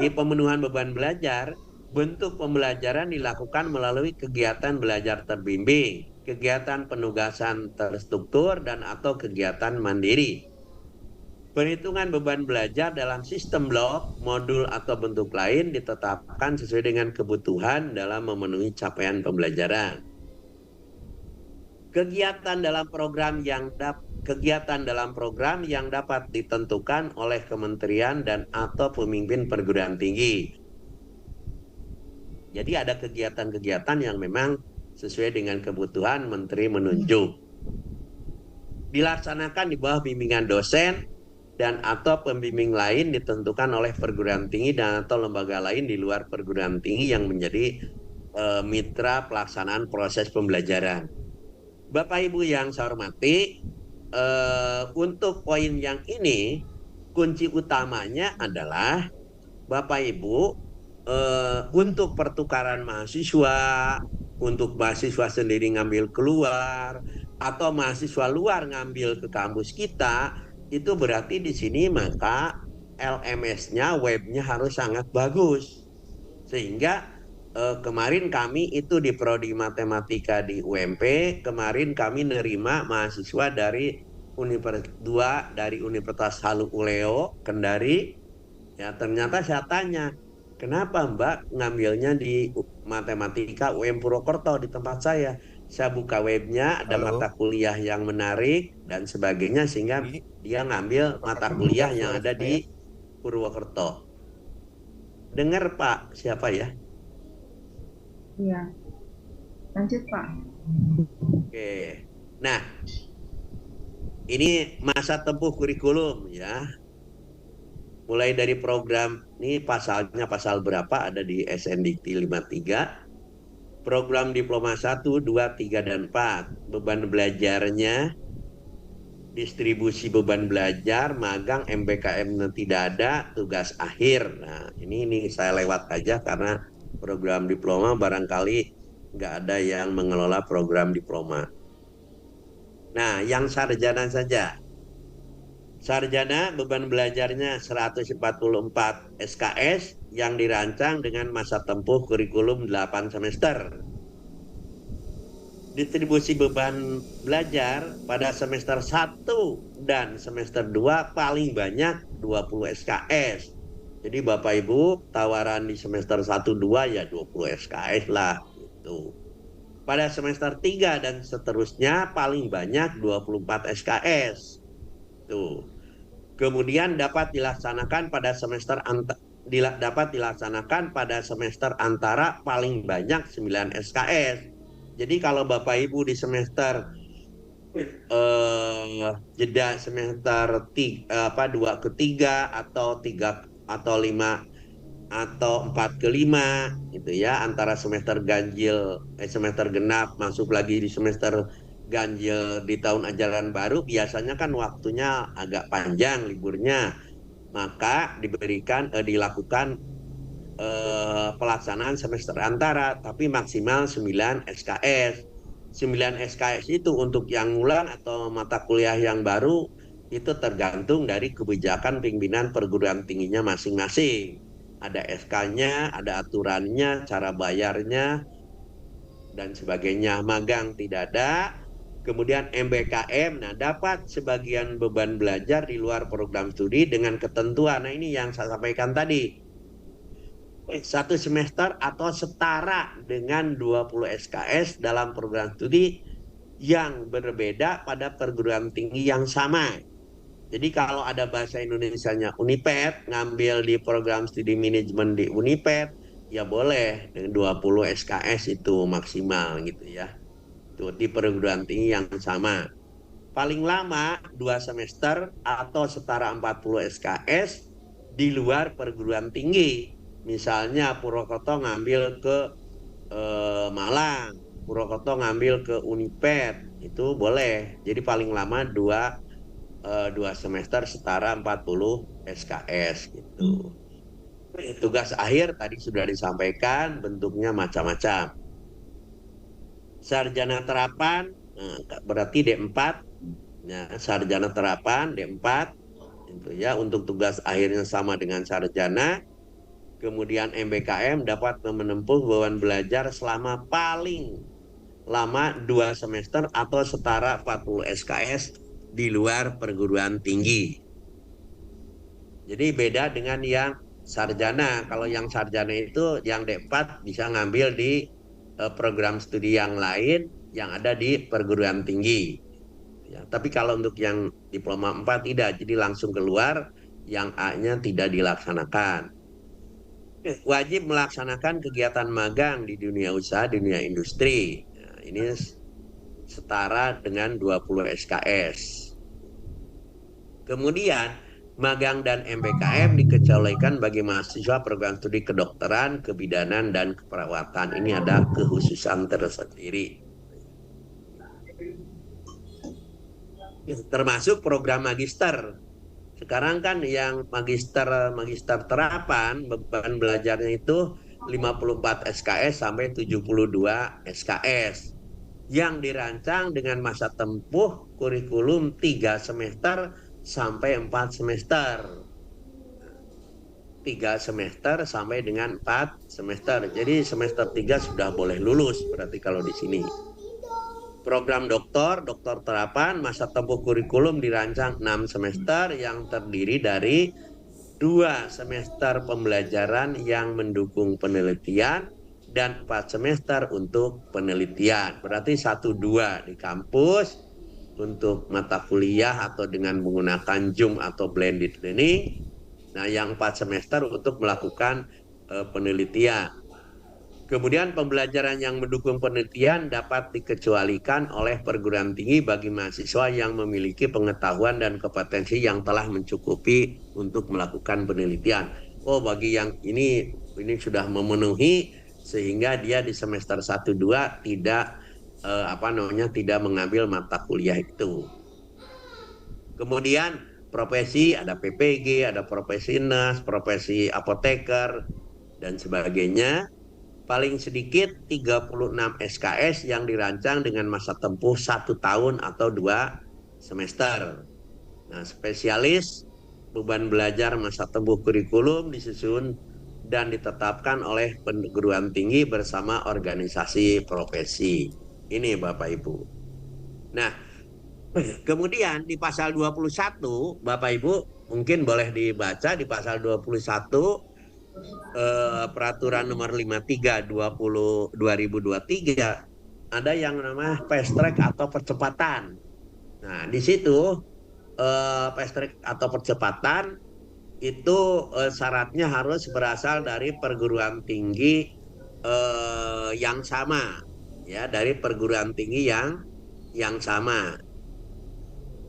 di pemenuhan beban belajar, bentuk pembelajaran dilakukan melalui kegiatan belajar terbimbing, kegiatan penugasan terstruktur dan atau kegiatan mandiri. Perhitungan beban belajar dalam sistem blok, modul atau bentuk lain ditetapkan sesuai dengan kebutuhan dalam memenuhi capaian pembelajaran. Kegiatan dalam program yang dapat ditentukan oleh kementerian dan atau pemimpin perguruan tinggi. Jadi ada kegiatan-kegiatan yang memang sesuai dengan kebutuhan menteri menunjuk. Dilaksanakan di bawah bimbingan dosen dan atau pembimbing lain ditentukan oleh perguruan tinggi dan atau lembaga lain di luar perguruan tinggi yang menjadi mitra pelaksanaan proses pembelajaran. Bapak Ibu yang saya hormati, untuk poin yang ini kunci utamanya adalah Bapak Ibu untuk pertukaran mahasiswa, untuk mahasiswa sendiri ngambil keluar atau mahasiswa luar ngambil ke kampus kita, itu berarti di sini maka LMS-nya, webnya harus sangat bagus. Sehingga kemarin kami itu di Prodi Matematika di UMP, kemarin kami nerima mahasiswa dari Universitas Halu Oleo Kendari. Ya, ternyata saya tanya, kenapa Mbak ngambilnya di Matematika UM Purwokerto di tempat saya? Saya buka webnya, ada mata kuliah yang menarik dan sebagainya, sehingga dia ngambil mata kuliah yang ada di Purwokerto. Dengar Pak, siapa ya? Iya. Lanjut Pak. Oke. Nah, ini masa tempuh kurikulum ya. Mulai dari program, ini pasalnya pasal berapa ada di SNDikti 53. Program diploma 1, 2, 3, dan 4. Beban belajarnya, distribusi beban belajar, magang, MBKM tidak ada, tugas akhir. Nah, ini saya lewat aja karena program diploma barangkali nggak ada yang mengelola program diploma. Nah, yang sarjana saja. Sarjana beban belajarnya 144 SKS yang dirancang dengan masa tempuh kurikulum 8 semester. Distribusi beban belajar pada semester 1 dan semester 2 paling banyak 20 SKS. Jadi Bapak Ibu tawaran di semester 1-2 ya 20 SKS lah gitu. Pada semester 3 dan seterusnya paling banyak 24 SKS. Tuh. Kemudian dapat dilaksanakan pada semester antara paling banyak 9 SKS. Jadi kalau Bapak Ibu di semester jeda semester 2 ke 3 atau 3 atau 5 atau 4 ke 5 gitu ya, antara semester ganjil semester genap masuk lagi di semester ganjil di tahun ajaran baru, biasanya kan waktunya agak panjang liburnya, maka dilakukan pelaksanaan semester antara, tapi maksimal 9 SKS. 9 SKS itu untuk yang ngulang atau mata kuliah yang baru itu tergantung dari kebijakan pimpinan perguruan tingginya masing-masing. Ada SK-nya, ada aturannya, cara bayarnya, dan sebagainya. Magang tidak ada. Kemudian MBKM, nah dapat sebagian beban belajar di luar program studi dengan ketentuan. Nah ini yang saya sampaikan tadi. 1 semester atau setara dengan 20 SKS dalam program studi yang berbeda pada perguruan tinggi yang sama. Jadi kalau ada bahasa Indonesianya Uniped, ngambil di program studi manajemen di Uniped, ya boleh dengan 20 SKS itu maksimal gitu ya. Itu di perguruan tinggi yang sama. Paling lama 2 semester atau setara 40 SKS di luar perguruan tinggi. Misalnya Purwokerto ngambil ke Malang, Purwokerto ngambil ke Uniped, itu boleh. Jadi paling lama 2 semester setara 40 SKS gitu. Tugas akhir tadi sudah disampaikan, bentuknya macam-macam. Sarjana terapan berarti D4, ya, sarjana terapan D4 itu ya, untuk tugas akhirnya sama dengan sarjana. Kemudian MBKM dapat menempuh beban belajar selama paling lama 2 semester atau setara 40 SKS di luar perguruan tinggi. Jadi beda dengan yang sarjana. Kalau yang sarjana itu yang D4 bisa ngambil di program studi yang lain yang ada di perguruan tinggi. Ya, tapi kalau untuk yang diploma 4 tidak, jadi langsung keluar, yang A-nya tidak dilaksanakan. Wajib melaksanakan kegiatan magang di dunia usaha, dunia industri. Nah, ini setara dengan 20 SKS. Kemudian magang dan MBKM dikecualikan bagi mahasiswa program studi kedokteran, kebidanan, dan keperawatan. Ini ada kekhususan tersendiri. Termasuk program magister. Sekarang kan yang magister terapan beban belajarnya itu 54 SKS sampai 72 SKS yang dirancang dengan masa tempuh kurikulum 3 semester sampai 4 semester. 3 semester sampai dengan 4 semester. Jadi semester 3 sudah boleh lulus berarti kalau di sini. Program doktor terapan masa tempuh kurikulum dirancang 6 semester yang terdiri dari 2 semester pembelajaran yang mendukung penelitian dan 4 semester untuk penelitian. Berarti 1-2 di kampus untuk mata kuliah atau dengan menggunakan Zoom atau blended learning. Nah, yang 4 semester untuk melakukan penelitian. Kemudian pembelajaran yang mendukung penelitian dapat dikecualikan oleh perguruan tinggi bagi mahasiswa yang memiliki pengetahuan dan kompetensi yang telah mencukupi untuk melakukan penelitian. Oh, bagi yang ini sudah memenuhi sehingga dia di semester 1-2 tidak tidak mengambil mata kuliah itu. Kemudian profesi ada PPG, ada profesi nas, profesi apoteker dan sebagainya. Paling sedikit 36 SKS yang dirancang dengan masa tempuh 1 tahun atau 2 semester. Nah, spesialis beban belajar masa tempuh kurikulum disusun dan ditetapkan oleh perguruan tinggi bersama organisasi profesi. Ini Bapak Ibu. Nah, kemudian di pasal 21 Bapak Ibu mungkin boleh dibaca di pasal 21 peraturan nomor 53 2023 ada yang namanya fast track atau percepatan. Nah, di situ fast track atau percepatan itu syaratnya harus berasal dari perguruan tinggi yang sama, ya, dari perguruan tinggi yang sama.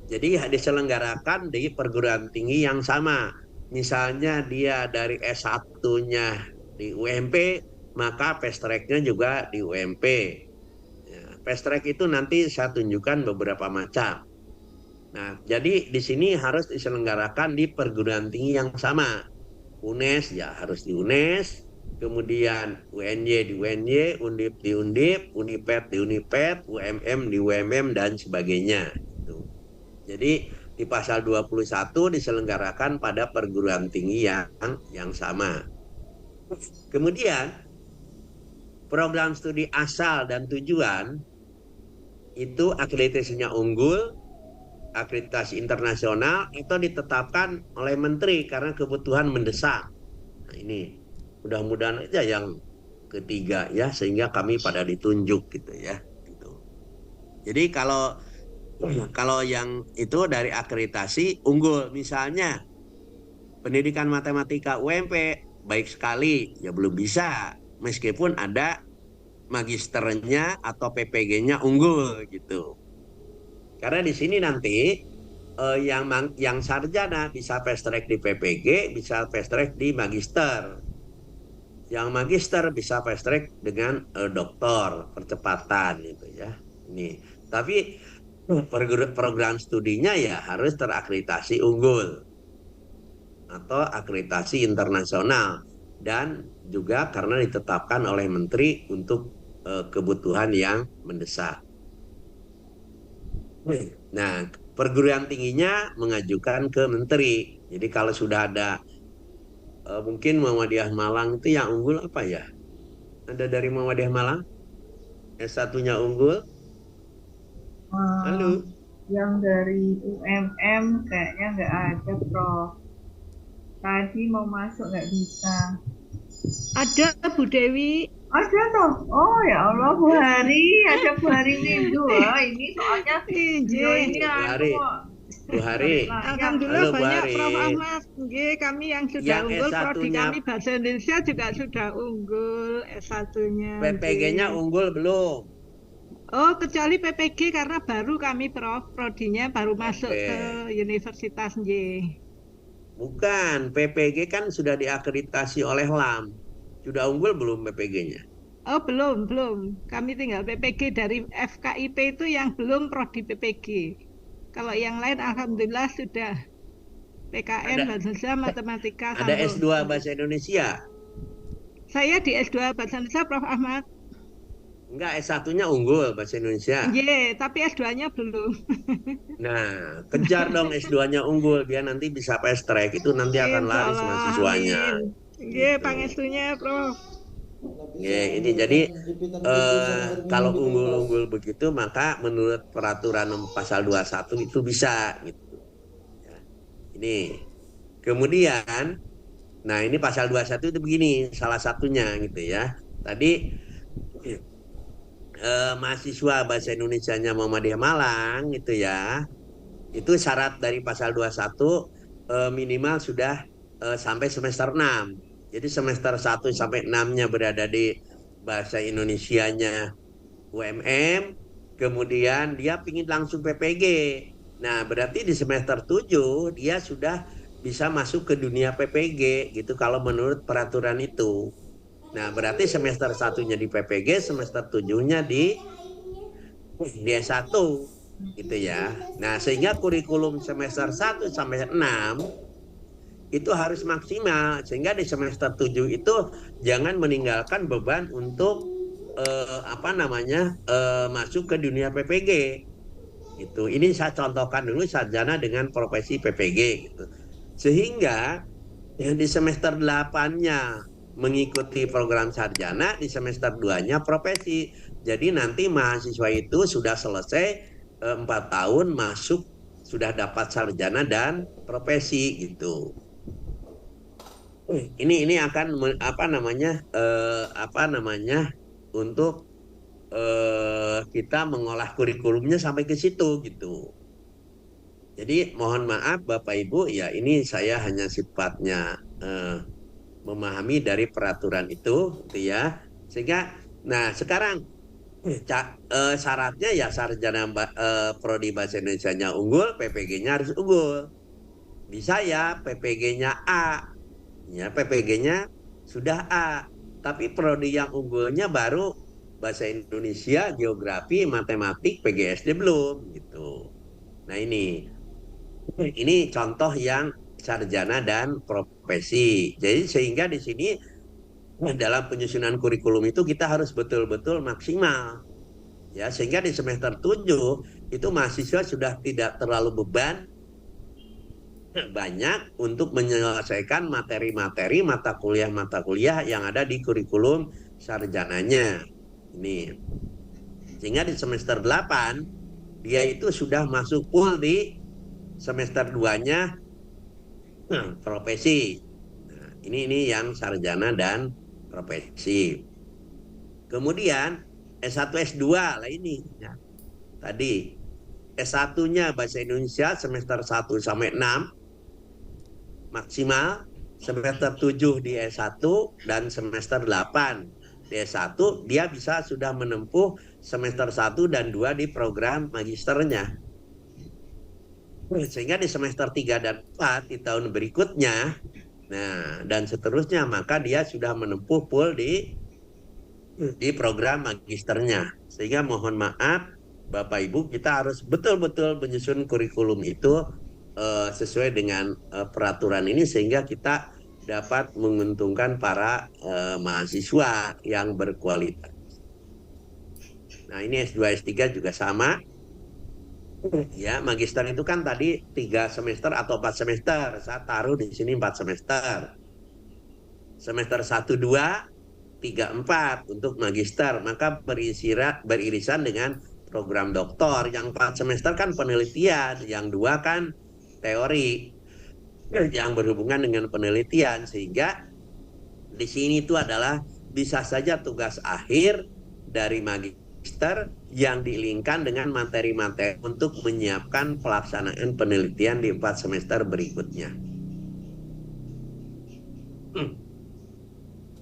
Jadi diselenggarakan di perguruan tinggi yang sama. misalnya dia dari S1-nya di UMP, maka fast track-nya juga di UMP. Ya, fast track itu nanti saya tunjukkan beberapa macam. Nah, jadi di sini harus diselenggarakan di perguruan tinggi yang sama. UNES ya harus di UNES, kemudian UNY di UNY, Undip di Undip, Uniped di Uniped, UMM di UMM dan sebagainya. Gitu. Jadi di pasal 21 diselenggarakan pada perguruan tinggi yang sama. Kemudian program studi asal dan tujuan itu akreditasinya unggul, akreditasi internasional atau ditetapkan oleh menteri karena kebutuhan mendesak. Nah, ini mudah-mudahan aja yang ketiga ya, sehingga kami pada ditunjuk gitu ya. Gitu. Jadi kalau yang itu dari akreditasi unggul, misalnya pendidikan matematika UMP baik sekali ya belum bisa meskipun ada magisternya atau PPG-nya unggul gitu. Karena di sini nanti yang sarjana bisa fast track di PPG, bisa fast track di magister. Yang magister bisa fast track dengan doktor, percepatan gitu ya. Ini. Tapi program studinya ya harus terakreditasi unggul atau akreditasi internasional dan juga karena ditetapkan oleh menteri untuk kebutuhan yang mendesak. Nah, perguruan tingginya mengajukan ke menteri. Jadi kalau sudah ada mungkin Muhammadiyah Malang itu yang unggul apa ya? Ada dari Muhammadiyah Malang? S1-nya unggul? Halo? Yang dari UMM kayaknya nggak ada, Prof. Tadi mau masuk nggak bisa. Ada Bu Dewi. Ada toh? Oh ya Allah, Bu Hari. Ada Bu Hari Windu. Ini soalnya video ini Bu Hari. Bu Hari. Alhamdulillah Halo, Bu banyak Hari. Prof Ahmad. Nggih, kami yang sudah Yang unggul, prodi S1-nya kami bahasa Indonesia juga sudah unggul S1-nya. PPG-nya unggul belum? Oh, kecuali PPG karena baru kami Prof, prodinya baru masuk Oke. ke universitas nggih. Bukan, PPG kan sudah diakreditasi oleh LAM. Sudah unggul belum PPG-nya? Oh, belum. Kami tinggal PPG dari FKIP itu yang belum prodi PPG. Kalau yang lain alhamdulillah sudah PKN, bahasa Indonesia, matematika, Ada sambung. S2 bahasa Indonesia? Saya di S2 bahasa Indonesia Prof Ahmad. Enggak, S1-nya unggul bahasa Indonesia. Iya, tapi S2-nya belum. Nah, kejar dong S2-nya unggul biar nanti bisa fast track, itu nanti akan laris Insyaallah, mahasiswanya. amin. Iya, Gitu. pangestunya Prof. Ya, ini jadi kalau unggul-unggul begitu maka menurut peraturan pasal 21 itu bisa gitu. Ya, ini. Kemudian nah ini pasal 21 itu begini salah satunya gitu ya. Tadi mahasiswa bahasa Indonesianya Muhammadiyah Malang gitu ya. Itu syarat dari pasal 21 minimal sudah sampai semester 6. Jadi semester 1 sampai 6-nya berada di bahasa Indonesianya UMM, kemudian dia pingin langsung PPG. Nah, berarti di semester 7 dia sudah bisa masuk ke dunia PPG gitu kalau menurut peraturan itu. Nah, berarti semester 1-nya di PPG, semester 7-nya di S1 gitu ya. Nah, sehingga kurikulum semester 1 sampai 6 itu harus maksimal sehingga di semester 7 itu jangan meninggalkan beban untuk masuk ke dunia PPG gitu. Ini saya contohkan dulu sarjana dengan profesi PPG gitu. Sehingga yang di semester 8-nya mengikuti program sarjana, di semester 2-nya profesi. Jadi nanti mahasiswa itu sudah selesai 4 tahun masuk sudah dapat sarjana dan profesi gitu. Ini akan untuk kita mengolah kurikulumnya sampai ke situ gitu. Jadi mohon maaf Bapak Ibu ya ini saya hanya sifatnya memahami dari peraturan itu gitu ya. Sehingga nah sekarang syaratnya ya sarjana prodi bahasa Indonesianya unggul, PPG-nya harus unggul. Bisa ya PPG-nya A, ya PPG-nya sudah A, tapi prodi yang unggulnya baru bahasa Indonesia, geografi, matematik, PGSD belum gitu. Nah ini contoh yang sarjana dan profesi. Jadi sehingga di sini dalam penyusunan kurikulum itu kita harus betul-betul maksimal. Ya, sehingga di semester 7 itu mahasiswa sudah tidak terlalu beban banyak untuk menyelesaikan materi-materi mata kuliah yang ada di kurikulum sarjananya. Ini. Sehingga di semester 8 dia itu sudah masuk full di semester 2-nya profesi. Nah, ini yang sarjana dan profesi. Kemudian S1 S2 lah ini ya. Tadi S1-nya bahasa Indonesia semester 1 sampai 6 maksimal, semester 7 di S1 dan semester 8 di S1 dia bisa sudah menempuh semester 1 dan 2 di program magisternya. Sehingga di semester 3 dan 4 di tahun berikutnya, nah dan seterusnya, maka dia sudah menempuh full di program magisternya. Sehingga mohon maaf Bapak Ibu, kita harus betul-betul menyusun kurikulum itu sesuai dengan peraturan ini sehingga kita dapat menguntungkan para mahasiswa yang berkualitas. Nah ini S2 S3 juga sama. Ya, magister itu kan tadi 3 semester atau 4 semester. Saya taruh di sini 4 semester. Semester 1, 2, 3, 4 untuk magister. Maka beririsan dengan program doktor. Yang 4 semester kan penelitian. Yang 2 kan teori yang berhubungan dengan penelitian. Sehingga di sini itu adalah bisa saja tugas akhir dari magister yang dilingkan dengan materi-materi untuk menyiapkan pelaksanaan penelitian di 4 semester berikutnya.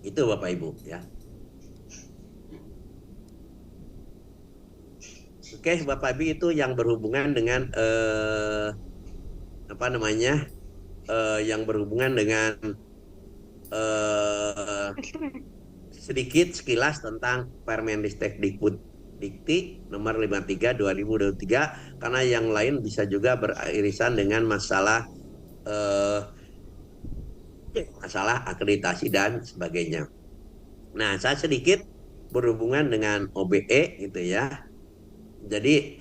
Itu Bapak Ibu ya. Oke Bapak Ibu, itu yang berhubungan dengan yang berhubungan dengan sedikit sekilas tentang Permendikbud Dikti nomor 53 2023, karena yang lain bisa juga beririsan dengan masalah akreditasi dan sebagainya. Nah, saya sedikit berhubungan dengan OBE gitu ya. Jadi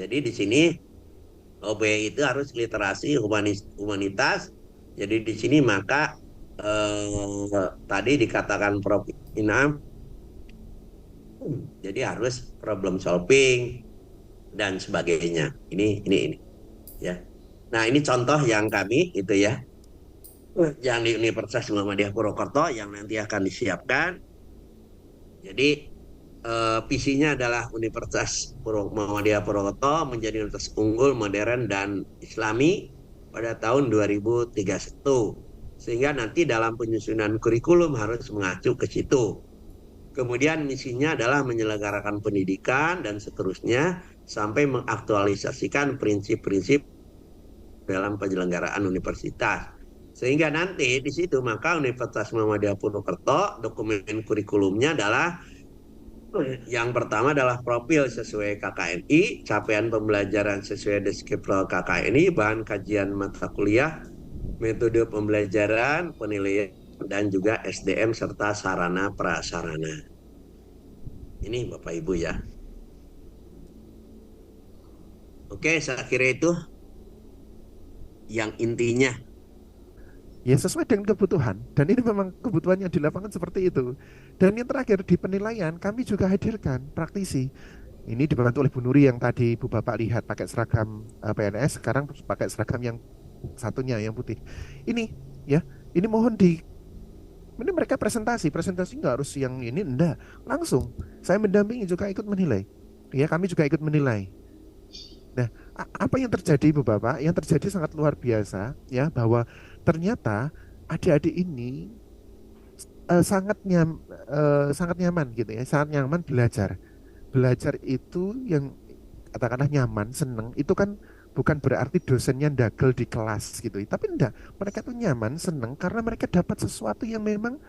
di sini OBE itu harus literasi humanitas. Jadi di sini maka tadi dikatakan Prof. Inam, jadi harus problem solving dan sebagainya. Ini ya. Nah ini contoh yang kami itu ya, yang di Universitas Muhammadiyah Purwokerto yang nanti akan disiapkan. Jadi visinya adalah Universitas Muhammadiyah Purwokerto menjadi universitas unggul, modern dan Islami pada tahun 2031. Sehingga nanti dalam penyusunan kurikulum harus mengacu ke situ. Kemudian misinya adalah menyelenggarakan pendidikan dan seterusnya sampai mengaktualisasikan prinsip-prinsip dalam penyelenggaraan universitas. Sehingga nanti di situ maka Universitas Muhammadiyah Purwokerto dokumen kurikulumnya adalah yang pertama adalah profil sesuai KKNI, capaian pembelajaran sesuai deskripsi KKNI, bahan kajian mata kuliah, metode pembelajaran, penilaian, dan juga SDM serta sarana prasarana. Ini Bapak Ibu ya. Oke, saya kira itu yang intinya. Ya sesuai dengan kebutuhan, dan ini memang kebutuhannya di lapangan seperti itu. Dan yang terakhir di penilaian kami juga hadirkan praktisi. Ini dibantu oleh Bu Nuri yang tadi Bu Bapak lihat pakai seragam PNS, sekarang pakai seragam yang satunya yang putih. Ini ya, ini mohon ini mereka presentasi nggak harus yang ini, enggak, langsung saya mendampingi juga ikut menilai. Ya kami juga ikut menilai. Nah, apa yang terjadi Bu Bapak? Yang terjadi sangat luar biasa ya, bahwa ternyata adik-adik ini sangat nyaman gitu ya, sangat nyaman belajar. Belajar itu yang katakanlah nyaman, seneng, itu kan bukan berarti dosennya ndagel di kelas gitu. Tapi enggak, mereka tuh nyaman, seneng karena mereka dapat sesuatu yang memang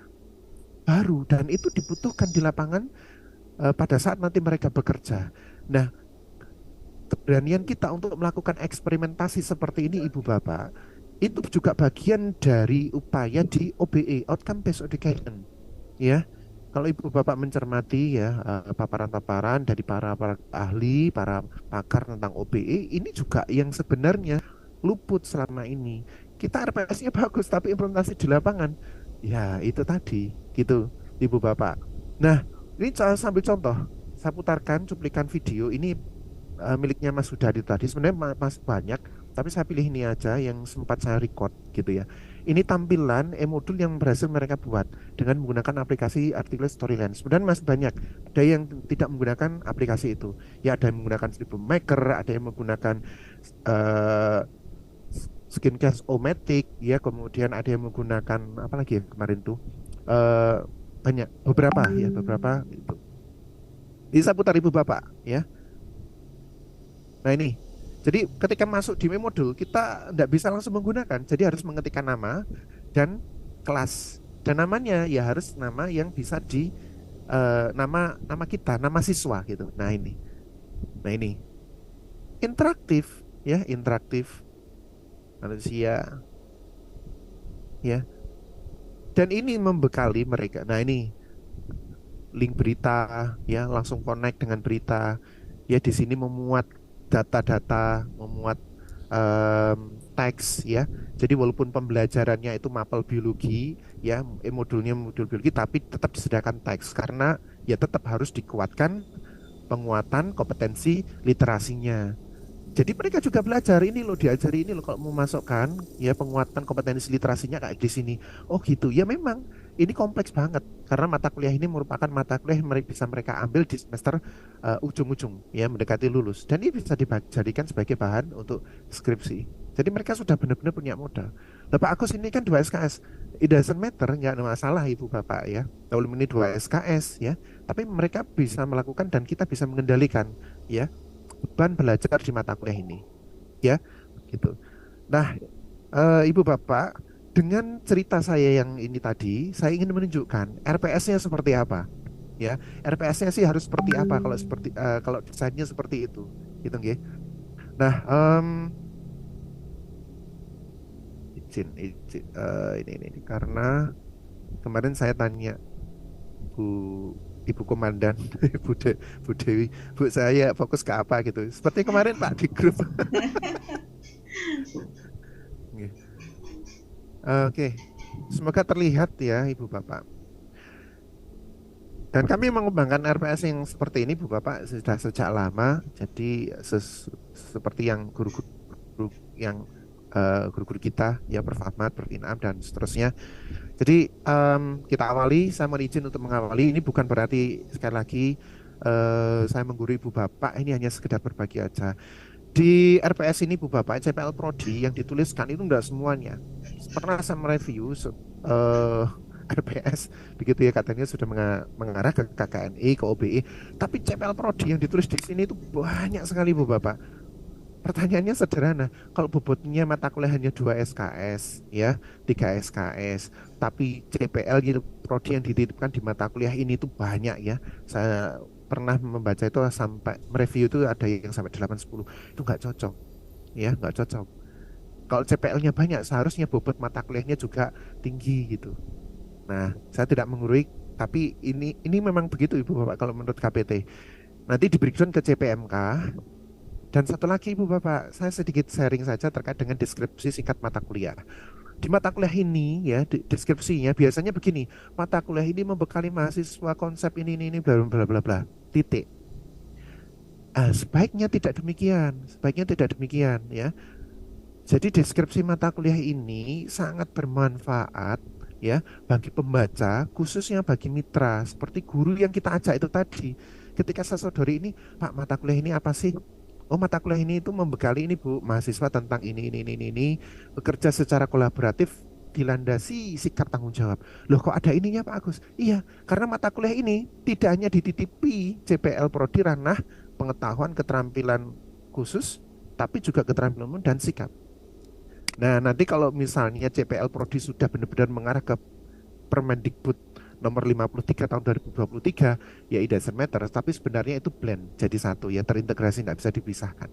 baru dan itu dibutuhkan di lapangan pada saat nanti mereka bekerja. Nah, keberanian kita untuk melakukan eksperimentasi seperti ini Ibu Bapak, itu juga bagian dari upaya di OBE, Outcome Based Education. Ya, kalau Ibu Bapak mencermati ya paparan-paparan dari para ahli, para pakar tentang OBE, ini juga yang sebenarnya luput selama ini. Kita RPS-nya bagus, tapi implementasi di lapangan, ya itu tadi, gitu, Ibu Bapak. Nah, ini sambil contoh, saya putarkan cuplikan video ini miliknya Mas Hudadi tadi. Sebenarnya masih banyak, tapi saya pilih ini aja yang sempat saya record gitu ya. Ini tampilan e-modul yang berhasil mereka buat dengan menggunakan aplikasi Articulate Storyline. Sebenarnya masih banyak. Ada yang tidak menggunakan aplikasi itu. Ya ada yang menggunakan Scribble Maker, ada yang menggunakan Skincast-O-Matic, ya kemudian ada yang menggunakan apa lagi ya kemarin tuh banyak beberapa itu. Ini saya putar Ibu Bapak ya. Nah ini, jadi ketika masuk di modul kita tidak bisa langsung menggunakan, jadi harus mengetikkan nama dan kelas. Dan namanya ya harus nama yang bisa di nama kita, nama siswa gitu. Nah ini interaktif ya, interaktif manusia ya. Dan ini membekali mereka. Nah ini link berita ya, langsung connect dengan berita ya. Di sini memuat data-data, memuat teks ya. Jadi walaupun pembelajarannya itu mapel biologi ya, modulnya modul biologi, tapi tetap disediakan teks karena ya tetap harus dikuatkan penguatan kompetensi literasinya. Jadi mereka juga belajar ini loh, diajari ini loh kalau memasukkan ya penguatan kompetensi literasinya kayak di sini. Oh gitu. Ya memang ini kompleks banget karena mata kuliah ini merupakan mata kuliah yang bisa mereka ambil di semester ujung-ujung ya, mendekati lulus, dan ini bisa dijadikan sebagai bahan untuk skripsi. Jadi mereka sudah benar-benar punya modal. Nah, Pak Agus ini kan 2 SKS. It doesn't matter, nggak ada masalah Ibu Bapak ya. Walaupun ini 2 SKS ya, tapi mereka bisa melakukan dan kita bisa mengendalikan ya beban belajar di mata kuliah ini ya gitu. Nah Ibu Bapak, dengan cerita saya yang ini tadi, saya ingin menunjukkan RPS-nya seperti apa ya. RPS-nya sih harus seperti apa kalau seperti kalau desainnya seperti itu gitu nggih. Nah izin ini karena kemarin saya tanya Ibu Komandan, Bu Dewi, Bu saya fokus ke apa gitu. Seperti kemarin Pak di grup. Oke, semoga terlihat ya Ibu Bapak. Dan kami mengembangkan RPS yang seperti ini Bu Bapak sudah sejak lama. Jadi seperti yang guru-guru yang guru-guru kita ya, Prof. Ahmad, Prof. Inam dan seterusnya. Jadi kita awali, saya mohon izin untuk mengawali. Ini bukan berarti sekali lagi saya menggurui Ibu Bapak, ini hanya sekedar berbagi aja. Di RPS ini Bu Bapak, CPL Prodi yang dituliskan itu enggak semuanya. Pernah saya mereview RPS begitu ya, katanya sudah mengarah ke KKNI, ke OBE, tapi CPL Prodi yang ditulis di sini itu banyak sekali Bu Bapak. Pertanyaannya sederhana, kalau bobotnya mata kuliah hanya 2 SKS ya, 3 SKS, tapi CPL gitu prodi yang dititipkan di mata kuliah ini tuh banyak ya. Saya pernah membaca itu sampai mereview itu ada yang sampai 8-10. Itu nggak cocok ya, nggak cocok. Kalau CPL-nya banyak, seharusnya bobot mata kuliahnya juga tinggi gitu. Nah, saya tidak mengurui, tapi ini memang begitu Ibu Bapak kalau menurut KPT. Nanti di breakdown ke CPMK. Dan satu lagi Ibu Bapak, saya sedikit sharing saja terkait dengan deskripsi singkat mata kuliah. Di mata kuliah ini ya, deskripsinya biasanya begini, mata kuliah ini membekali mahasiswa konsep ini bla bla bla bla, titik. Sebaiknya tidak demikian ya. Jadi deskripsi mata kuliah ini sangat bermanfaat ya bagi pembaca, khususnya bagi mitra seperti guru yang kita ajak itu tadi. Ketika saya sodori ini, Pak, mata kuliah ini apa sih? Oh, mata kuliah ini itu membekali ini Bu, mahasiswa tentang ini, bekerja secara kolaboratif dilandasi sikap tanggung jawab. Loh, kok ada ininya Pak Agus? Iya, karena mata kuliah ini tidak hanya dititipi CPL Prodi ranah pengetahuan keterampilan khusus tapi juga keterampilan umum dan sikap. Nah, nanti kalau misalnya CPL Prodi sudah benar-benar mengarah ke Permendikbud nomor 53 tahun 2023, ya it doesn't matter, tapi sebenarnya itu blend jadi satu, ya terintegrasi, nggak bisa dipisahkan.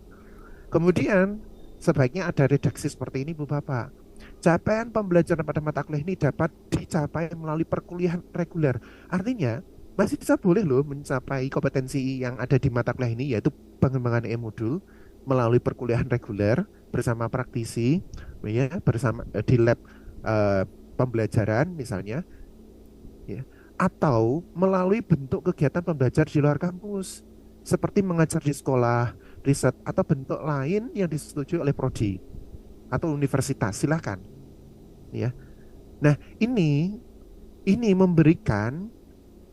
Kemudian sebaiknya ada redaksi seperti ini Bu Bapak. Capaian pembelajaran pada mata kuliah ini dapat dicapai melalui perkuliahan reguler. Artinya masih bisa boleh loh mencapai kompetensi yang ada di mata kuliah ini, yaitu pengembangan e-modul melalui perkuliahan reguler bersama praktisi, ya bersama di lab pembelajaran misalnya, ya, atau melalui bentuk kegiatan pembelajar di luar kampus seperti mengajar di sekolah, riset, atau bentuk lain yang disetujui oleh prodi atau universitas, silakan, ya. Nah, ini memberikan,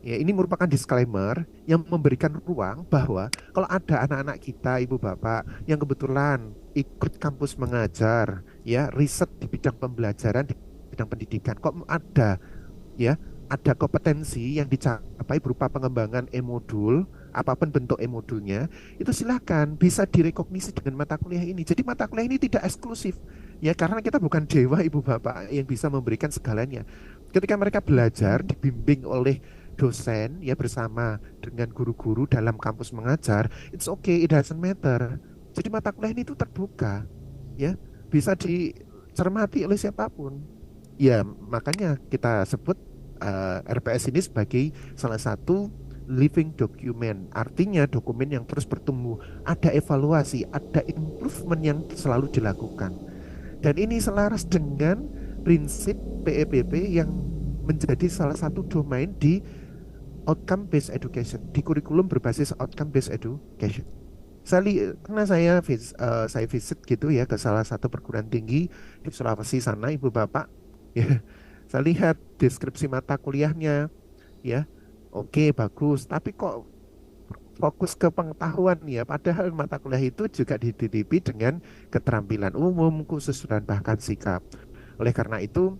ya, ini merupakan disclaimer yang memberikan ruang bahwa kalau ada anak-anak kita, ibu bapak yang kebetulan ikut kampus mengajar, ya, riset di bidang pembelajaran, di bidang pendidikan, kok ada, ya, ada kompetensi yang dicapai berupa pengembangan e-modul, apapun bentuk e-modulnya, itu silakan bisa direkognisi dengan mata kuliah ini. Jadi mata kuliah ini tidak eksklusif, ya, karena kita bukan dewa ibu bapak yang bisa memberikan segalanya. Ketika mereka belajar dibimbing oleh dosen, ya, bersama dengan guru-guru dalam kampus mengajar, it's okay, it doesn't matter. Jadi mata kuliah ini itu terbuka, ya, bisa dicermati oleh siapapun. Ya, makanya kita sebut RPS ini sebagai salah satu living document, artinya dokumen yang terus bertumbuh, ada evaluasi, ada improvement yang selalu dilakukan. Dan ini selaras dengan prinsip PEPP yang menjadi salah satu domain di outcome based education, di kurikulum berbasis outcome based education. Karena saya visit gitu ya ke salah satu perguruan tinggi di Sulawesi sana, ibu bapak, ya, saya lihat deskripsi mata kuliahnya, ya, oke, bagus, tapi kok fokus ke pengetahuan, ya, padahal mata kuliah itu juga dititipi dengan keterampilan umum, khusus, dan bahkan sikap. Oleh karena itu,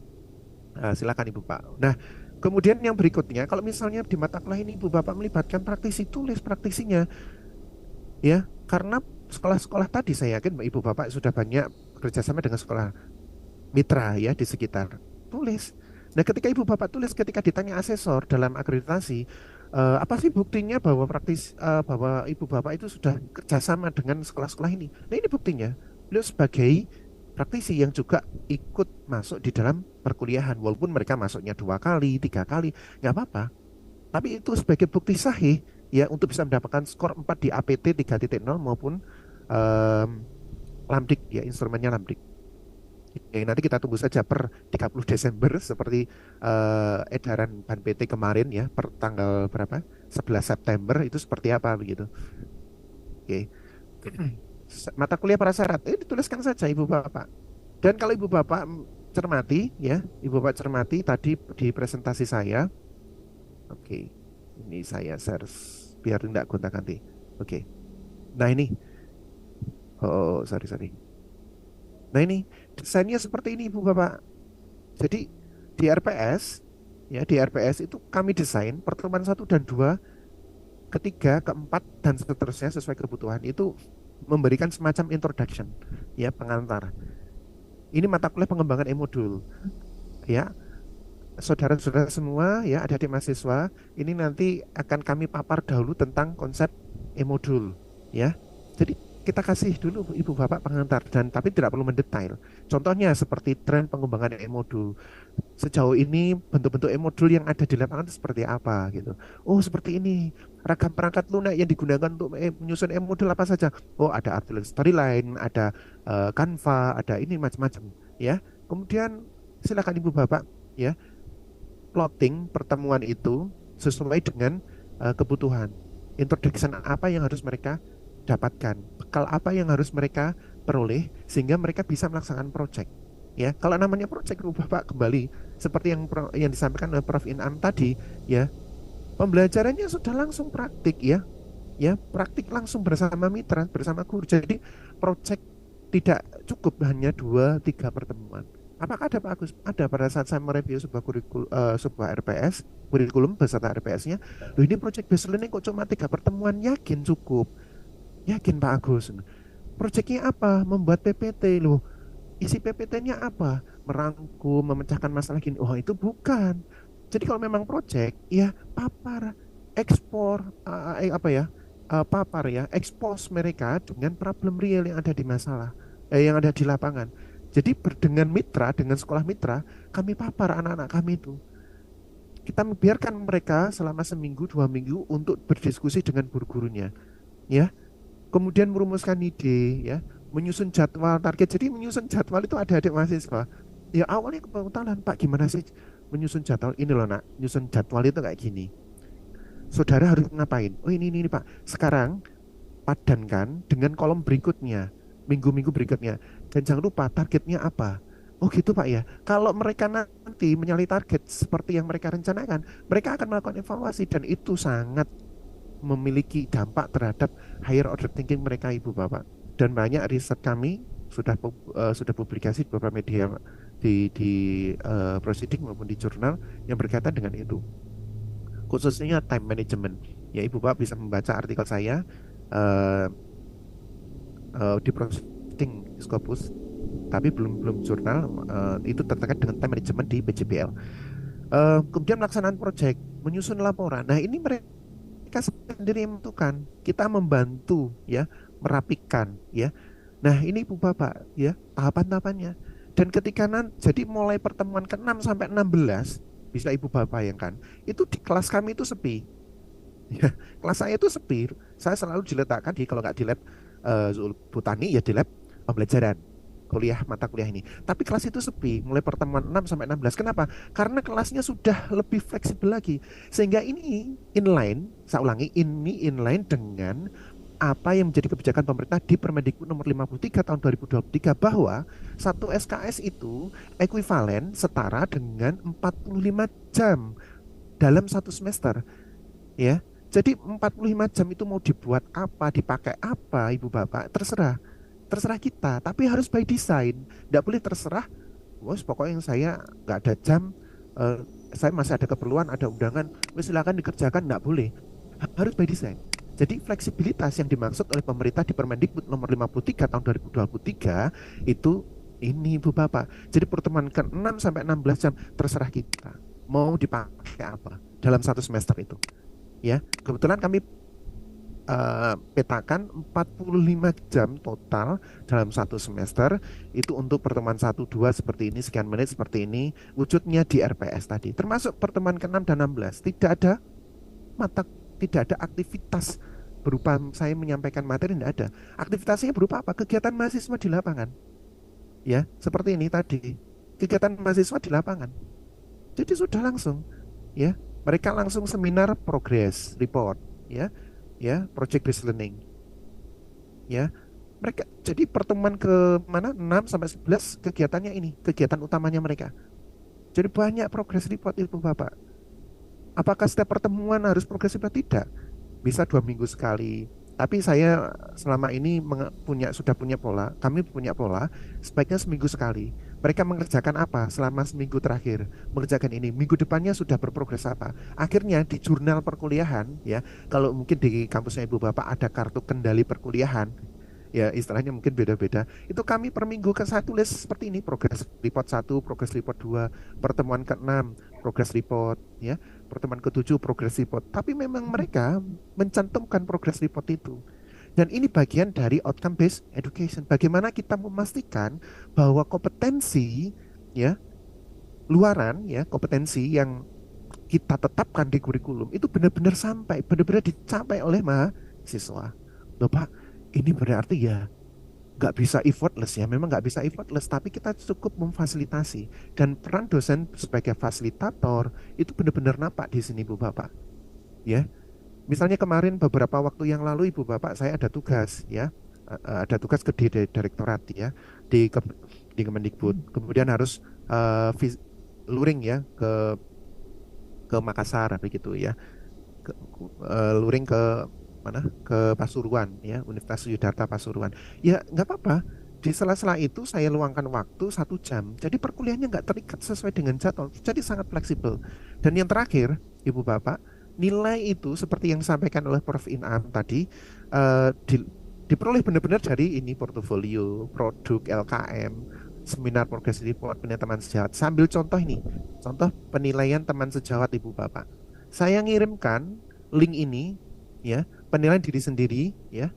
silakan ibu pak. Nah, kemudian yang berikutnya, kalau misalnya di mata kuliah ini ibu bapak melibatkan praktisi, tulis praktisinya, ya, karena sekolah-sekolah tadi saya yakin ibu bapak sudah banyak kerjasama dengan sekolah mitra, ya, di sekitar, tulis. Nah, ketika ibu bapak tulis, ketika ditanya asesor dalam akreditasi, apa sih buktinya bahwa bahwa ibu bapak itu sudah kerjasama dengan sekolah-sekolah ini? Nah, ini buktinya, beliau sebagai praktisi yang juga ikut masuk di dalam perkuliahan, walaupun mereka masuknya 2 kali, 3 kali, nggak apa-apa. Tapi itu sebagai bukti sahih, ya, untuk bisa mendapatkan skor 4 di APT 3.0 maupun Lamdik, ya, instrumennya Lamdik. Oke, nanti kita tunggu saja per 30 Desember seperti edaran Ban PT kemarin, ya, per tanggal berapa? 11 September itu seperti apa begitu. Oke. Mata kuliah prasyarat dituliskan saja ibu bapak. Dan kalau ibu bapak cermati, ya, ibu bapak cermati tadi di presentasi saya. Oke. Ini saya share biar tidak gonta-ganti. Oke. Nah, ini. Oh, sorry. Nah, ini desainnya seperti ini ibu bapak. Jadi di RPS, ya, di RPS itu kami desain pertemuan 1 dan 2, ketiga, keempat, dan seterusnya sesuai kebutuhan itu memberikan semacam introduction, ya, pengantar. Ini mata kuliah pengembangan e-modul, ya, saudara-saudara semua, ya, adik-adik mahasiswa, ini nanti akan kami papar dahulu tentang konsep e-modul, ya. Jadi kita kasih dulu ibu bapak pengantar, dan tapi tidak perlu mendetail. Contohnya seperti tren pengembangan e-modul. Sejauh ini bentuk-bentuk e-modul yang ada di lapangan itu seperti apa gitu. Oh, seperti ini. Ragam perangkat lunak yang digunakan untuk menyusun e-modul apa saja. Oh, ada Articulate Storyline, ada Canva, ada ini macam-macam, ya. Kemudian silakan ibu bapak, ya, plotting pertemuan itu sesuai dengan kebutuhan. Introduction apa yang harus mereka dapatkan, bekal apa yang harus mereka peroleh sehingga mereka bisa melaksanakan project, ya. Kalau namanya project bapak kembali seperti yang disampaikan oleh Prof Inam tadi, ya, pembelajarannya sudah langsung praktik, ya, praktik langsung bersama mitra, bersama guru. Jadi project tidak cukup hanya 2-3 pertemuan. Apakah ada Pak Agus? Ada pada saat saya mereview sebuah sebuah RPS, kurikulum beserta RPS-nya. Loh, ini project based learning kok cuma 3 pertemuan? Yakin cukup? Yakin Pak Agus? Proyeknya apa? Membuat PPT loh. Isi PPT-nya apa? Merangkum, memecahkan masalah gini. Oh, itu bukan. Jadi kalau memang proyek, ya papar, ekspor, apa ya? Papar ya, expose mereka dengan problem real yang ada di masalah, yang ada di lapangan. Jadi dengan mitra, dengan sekolah mitra, kami papar anak-anak kami itu. Kita membiarkan mereka selama seminggu, 2 minggu untuk berdiskusi dengan guru-gurunya, ya. Kemudian merumuskan ide, ya, menyusun jadwal target. Jadi menyusun jadwal itu adik-adik mahasiswa. Ya awalnya kebetulan, Pak, gimana sih menyusun jadwal? Ini loh nak, menyusun jadwal itu kayak gini. Saudara harus ngapain? Oh ini Pak. Sekarang padankan dengan kolom berikutnya, minggu-minggu berikutnya. Dan jangan lupa targetnya apa. Oh gitu Pak ya. Kalau mereka nanti menyalahi target seperti yang mereka rencanakan, mereka akan melakukan evaluasi dan itu sangat memiliki dampak terhadap higher order thinking mereka, Ibu Bapak. Dan banyak riset kami sudah publikasi di beberapa media di proceeding maupun di jurnal yang berkaitan dengan itu. Khususnya time management. Ya Ibu Bapak bisa membaca artikel saya di proceeding Scopus, tapi belum jurnal, itu terkait dengan time management di PJBL. Kemudian pelaksanaan proyek, menyusun laporan. Nah ini mereka sendiri yang menentukan, kita membantu ya, merapikan ya. Nah ini Ibu Bapak ya, tahapan-tahapannya. Dan ketika jadi mulai pertemuan ke-6 sampai 16, bisa Ibu Bapak bayangkan, itu di kelas kami itu sepi. Ya, kelas saya itu sepi. Saya selalu diletakkan di, kalau nggak di lab botani ya di lab pembelajaran mata kuliah ini. Tapi kelas itu sepi mulai pertemuan 6 sampai 16. Kenapa? Karena kelasnya sudah lebih fleksibel lagi. Sehingga ini inline, saya ulangi, ini inline dengan apa yang menjadi kebijakan pemerintah di Permendikbud nomor 53 tahun 2023, bahwa satu SKS itu ekuivalen setara dengan 45 jam dalam satu semester. Ya. Jadi 45 jam itu mau dibuat apa, dipakai apa, Ibu Bapak, terserah kita, tapi harus by design. Tidak boleh terserah, bos pokoknya yang saya nggak ada jam, saya masih ada keperluan, ada undangan, silakan dikerjakan. Nggak boleh, harus by design. Jadi fleksibilitas yang dimaksud oleh pemerintah di Permendikbud nomor 53 tahun 2023 itu ini Ibu Bapak. Jadi pertemuan ke-6 sampai 16 jam terserah kita mau dipakai apa dalam satu semester itu. Ya, kebetulan kami petakan 45 jam total dalam satu semester itu untuk pertemuan 1-2 seperti ini, sekian menit seperti ini, wujudnya di RPS tadi. Termasuk pertemuan ke-6 dan 16 tidak ada aktivitas berupa saya menyampaikan materi, tidak ada. Aktivitasnya berupa apa? Kegiatan mahasiswa di lapangan. Ya, seperti ini tadi. Kegiatan mahasiswa di lapangan. Jadi sudah langsung ya, mereka langsung seminar progress report ya, project based learning. Ya. Mereka jadi pertemuan ke mana 6 sampai 11 kegiatannya ini, kegiatan utamanya mereka. Jadi banyak progress report Ibu Bapak. Apakah setiap pertemuan harus progress report? Tidak. Bisa 2 minggu sekali. Tapi saya selama ini sudah punya pola, kami punya pola sebaiknya seminggu sekali. Mereka mengerjakan apa selama seminggu terakhir, mengerjakan ini, minggu depannya sudah berprogres apa. Akhirnya di jurnal perkuliahan ya, kalau mungkin di kampusnya Ibu Bapak ada kartu kendali perkuliahan, ya istilahnya mungkin beda-beda. Itu kami per minggu saya tulis seperti ini, progress report 1, progress report 2, pertemuan ke-6, progress report ya, pertemuan ke-7, progress report. Tapi memang mereka mencantumkan progress report itu. Dan ini bagian dari outcome based education. Bagaimana kita memastikan bahwa kompetensi ya luaran ya, kompetensi yang kita tetapkan di kurikulum itu benar-benar dicapai oleh mahasiswa. Loh Pak, ini berarti ya nggak bisa effortless ya, memang nggak bisa effortless, tapi kita cukup memfasilitasi, dan peran dosen sebagai fasilitator itu benar-benar nampak di sini Bu Bapak ya. Misalnya kemarin beberapa waktu yang lalu Ibu Bapak saya ada tugas ya, ada tugas ke direktorat ya di Kemendikbud, kemudian harus luring ya ke Makassar begitu ya, luring ke mana, ke Pasuruan ya, Universitas Yudharta Pasuruan. Ya nggak apa-apa, di sela-sela itu saya luangkan waktu 1 jam. Jadi perkuliahannya nggak terikat sesuai dengan jadwal, jadi sangat fleksibel. Dan yang terakhir Ibu Bapak, nilai itu seperti yang disampaikan oleh Prof. Inam tadi, diperoleh benar-benar dari ini portofolio, produk, LKM, seminar progress report, penilaian teman sejawat. Sambil contoh ini, contoh penilaian teman sejawat Ibu Bapak. Saya ngirimkan link ini, ya, penilaian diri sendiri, ya.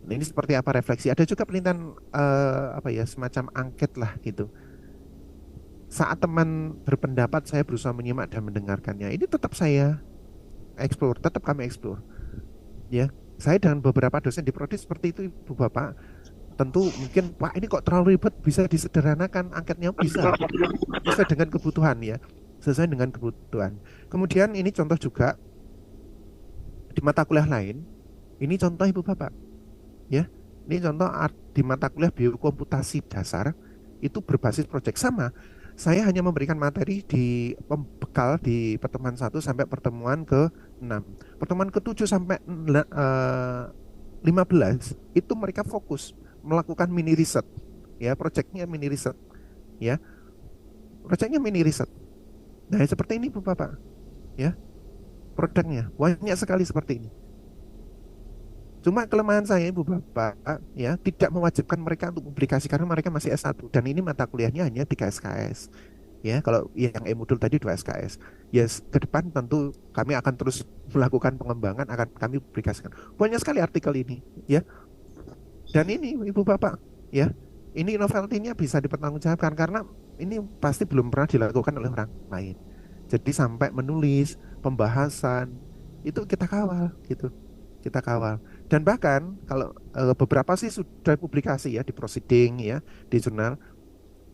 Nah, ini seperti apa refleksi? Ada juga penelitian apa ya, semacam angket lah gitu. Saat teman berpendapat, saya berusaha menyimak dan mendengarkannya. Ini tetap saya explore, tetap kami explore, ya. Saya dengan beberapa dosen di prodi seperti itu Ibu Bapak. Tentu mungkin Pak ini kok terlalu ribet, bisa disederhanakan angketnya, bisa sesuai dengan kebutuhan, ya, sesuai dengan kebutuhan. Kemudian ini contoh juga di mata kuliah lain. Ini contoh Ibu Bapak, ya. Ini contoh di mata kuliah biokomputasi dasar itu berbasis proyek sama. Saya hanya memberikan materi di pembekal di pertemuan 1 sampai pertemuan ke-6. Pertemuan ke-7 sampai 15 itu mereka fokus melakukan mini riset, ya, proyeknya mini riset, ya. Proyeknya mini riset. Nah, seperti ini Bu Bapak, ya. Produknya banyak sekali seperti ini. Cuma kelemahan saya Ibu Bapak, ya, tidak mewajibkan mereka untuk publikasi karena mereka masih S1 dan ini mata kuliahnya hanya 3 SKS. Ya, kalau yang e-modul tadi 2 SKS. Ya, ke depan tentu kami akan terus melakukan pengembangan, akan kami publikasikan. Banyak sekali artikel ini, ya. Dan ini Ibu Bapak, ya. Ini novelty-nya bisa dipertanggungjawabkan karena ini pasti belum pernah dilakukan oleh orang lain. Jadi sampai menulis, pembahasan itu kita kawal gitu. Kita kawal. Dan bahkan kalau beberapa sih sudah publikasi ya di proceeding, ya, di jurnal.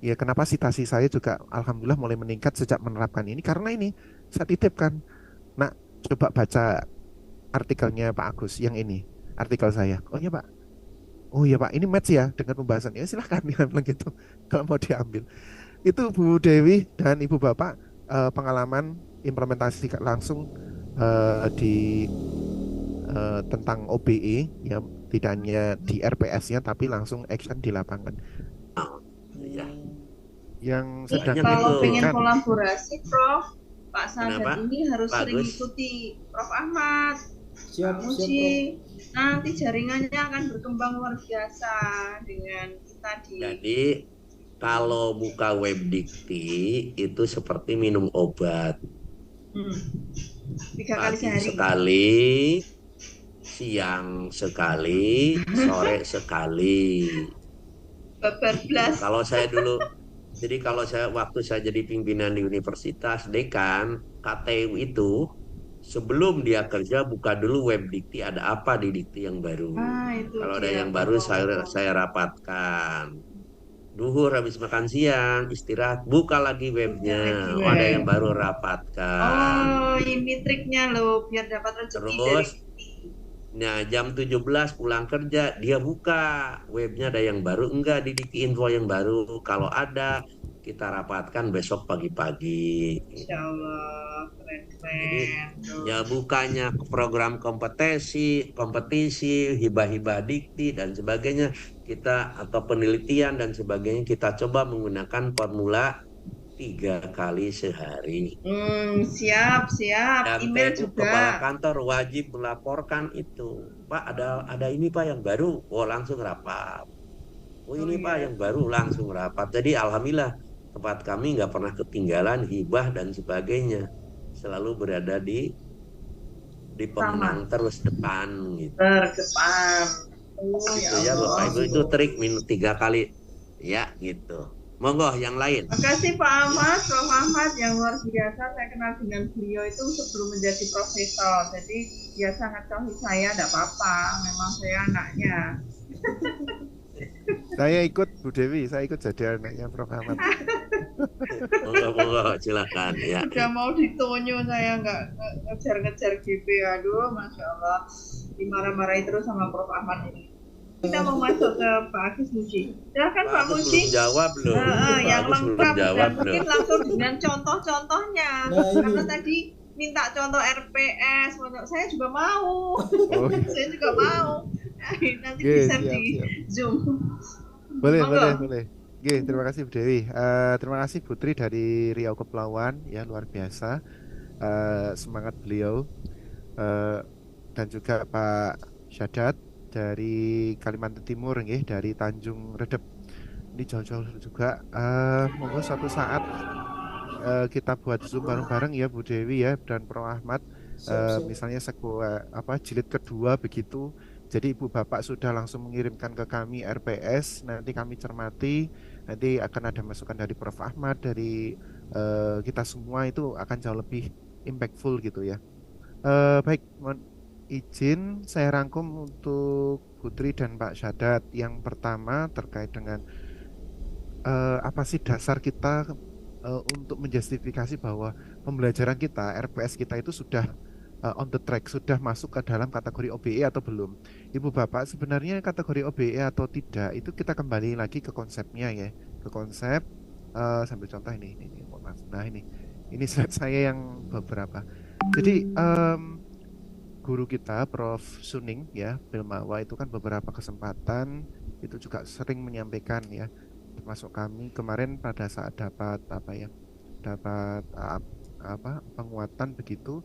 Ya, kenapa citasi saya juga alhamdulillah mulai meningkat sejak menerapkan ini karena ini saya titipkan. Nah, coba baca artikelnya Pak Agus yang ini, artikel saya. Oh iya Pak. Oh iya Pak, ini match ya dengan pembahasan. Ya silahkan ya bilang gitu kalau mau diambil. Itu Bu Dewi dan Ibu Bapak pengalaman implementasi langsung di tentang OBE, ya, tidak hanya di RPS-nya tapi langsung action di lapangan. Ya. Yang sedang Kalau pengen dibutuhkan. kolaborasi, Prof, Pak Sadat Kenapa? ini harus Pak sering Agus? ikuti Prof Ahmad, Siap, Pak siap, Muji. Prof. Nanti jaringannya akan berkembang luar biasa dengan kita di. Jadi kalau buka webdikti itu seperti minum obat. 3 kali Pagi sehari. sekali, siang sekali, sore sekali. Babar blas. Kalau saya dulu, jadi kalau saya waktu saya jadi pimpinan di universitas, dekan KTU itu sebelum dia kerja buka dulu webdikti ada apa di dikti yang baru. Itu Kalau ada dia. yang baru saya rapatkan. Duhur habis makan siang, istirahat, buka lagi webnya. Buka lagi Oh, ada web. yang baru rapatkan. Oh, ini triknya loh biar dapat rezeki dari Terus, dikti. nah jam 17 pulang kerja, dia buka webnya ada yang baru enggak di Dikti Info yang baru. Kalau ada, kita rapatkan besok pagi-pagi. Insya Allah, Jadi, keren-keren. ya bukannya program kompetisi, hibah-hibah dikti dan sebagainya, kita atau penelitian dan sebagainya kita coba menggunakan formula 3 kali sehari. Siap. Dan Email TU kepala juga. kantor wajib melaporkan itu. Pak, ada ini Pak yang baru. Oh, langsung rapat. Oh, ini Pak yang baru, langsung rapat. Jadi alhamdulillah tempat kami nggak pernah ketinggalan hibah dan sebagainya. Selalu berada di pemenang terus depan gitu. Terdepan. Oh, Itu ya Bapak Ibu, itu trik minum 3 kali ya gitu. Monggo yang lain. Makasih Pak Ahmad, Prof Ahmad yang luar biasa. Saya kenal dengan beliau itu sebelum menjadi profesor. Jadi dia sangat tahu saya, tidak apa-apa. Memang saya anaknya. Saya ikut Bu Dewi, saya ikut jadi anaknya Prof Ahmad. Monggo silakan ya. Udah mau ditonyo saya nggak ngejar-ngejar GP. Aduh, Masya Allah. Dimarah-marahi terus sama Prof Ahmad ini. Kita mau masuk ke Pak Agus Muji. Silahkan Pak Agus Muji. belum jawab belum? Pak Yang Agus belum lengkap jawab dan belum? mungkin langsung dengan contoh-contohnya. Nah, ini. Karena tadi minta contoh RPS, saya juga mau. Oh, Saya juga mau. Nanti Oke, bisa siap, di siap. Zoom. Boleh, Monggo. boleh. Oke, terima kasih Bu Dewi. Terima kasih Putri dari Riau Kepulauan, ya, luar biasa. Semangat beliau. Dan juga Pak Syadat dari Kalimantan Timur nggih, dari Tanjung Redep. Ini jauh-jauh juga. Monggo suatu saat kita buat Zoom bareng-bareng ya Bu Dewi ya dan Pro Ahmad. Misalnya sebuah jilid kedua begitu. Jadi ibu bapak sudah langsung mengirimkan ke kami RPS, nanti kami cermati, nanti akan ada masukan dari Prof Ahmad, dari kita semua, itu akan jauh lebih impactful gitu ya. Baik, mohon izin saya rangkum untuk Putri dan Pak Syadat. Yang pertama terkait dengan apa sih dasar kita untuk menjustifikasi bahwa pembelajaran kita, RPS kita itu sudah on the track, sudah masuk ke dalam kategori OBE atau belum. Ibu Bapak, sebenarnya kategori OBE atau tidak itu kita kembali lagi ke konsepnya ya, ke konsep. Sambil contoh ini mohon maaf. Nah ini slide saya yang beberapa. Jadi guru kita Prof Suning ya, Bilmawa, itu kan beberapa kesempatan itu juga sering menyampaikan ya, termasuk kami kemarin pada saat dapat penguatan begitu.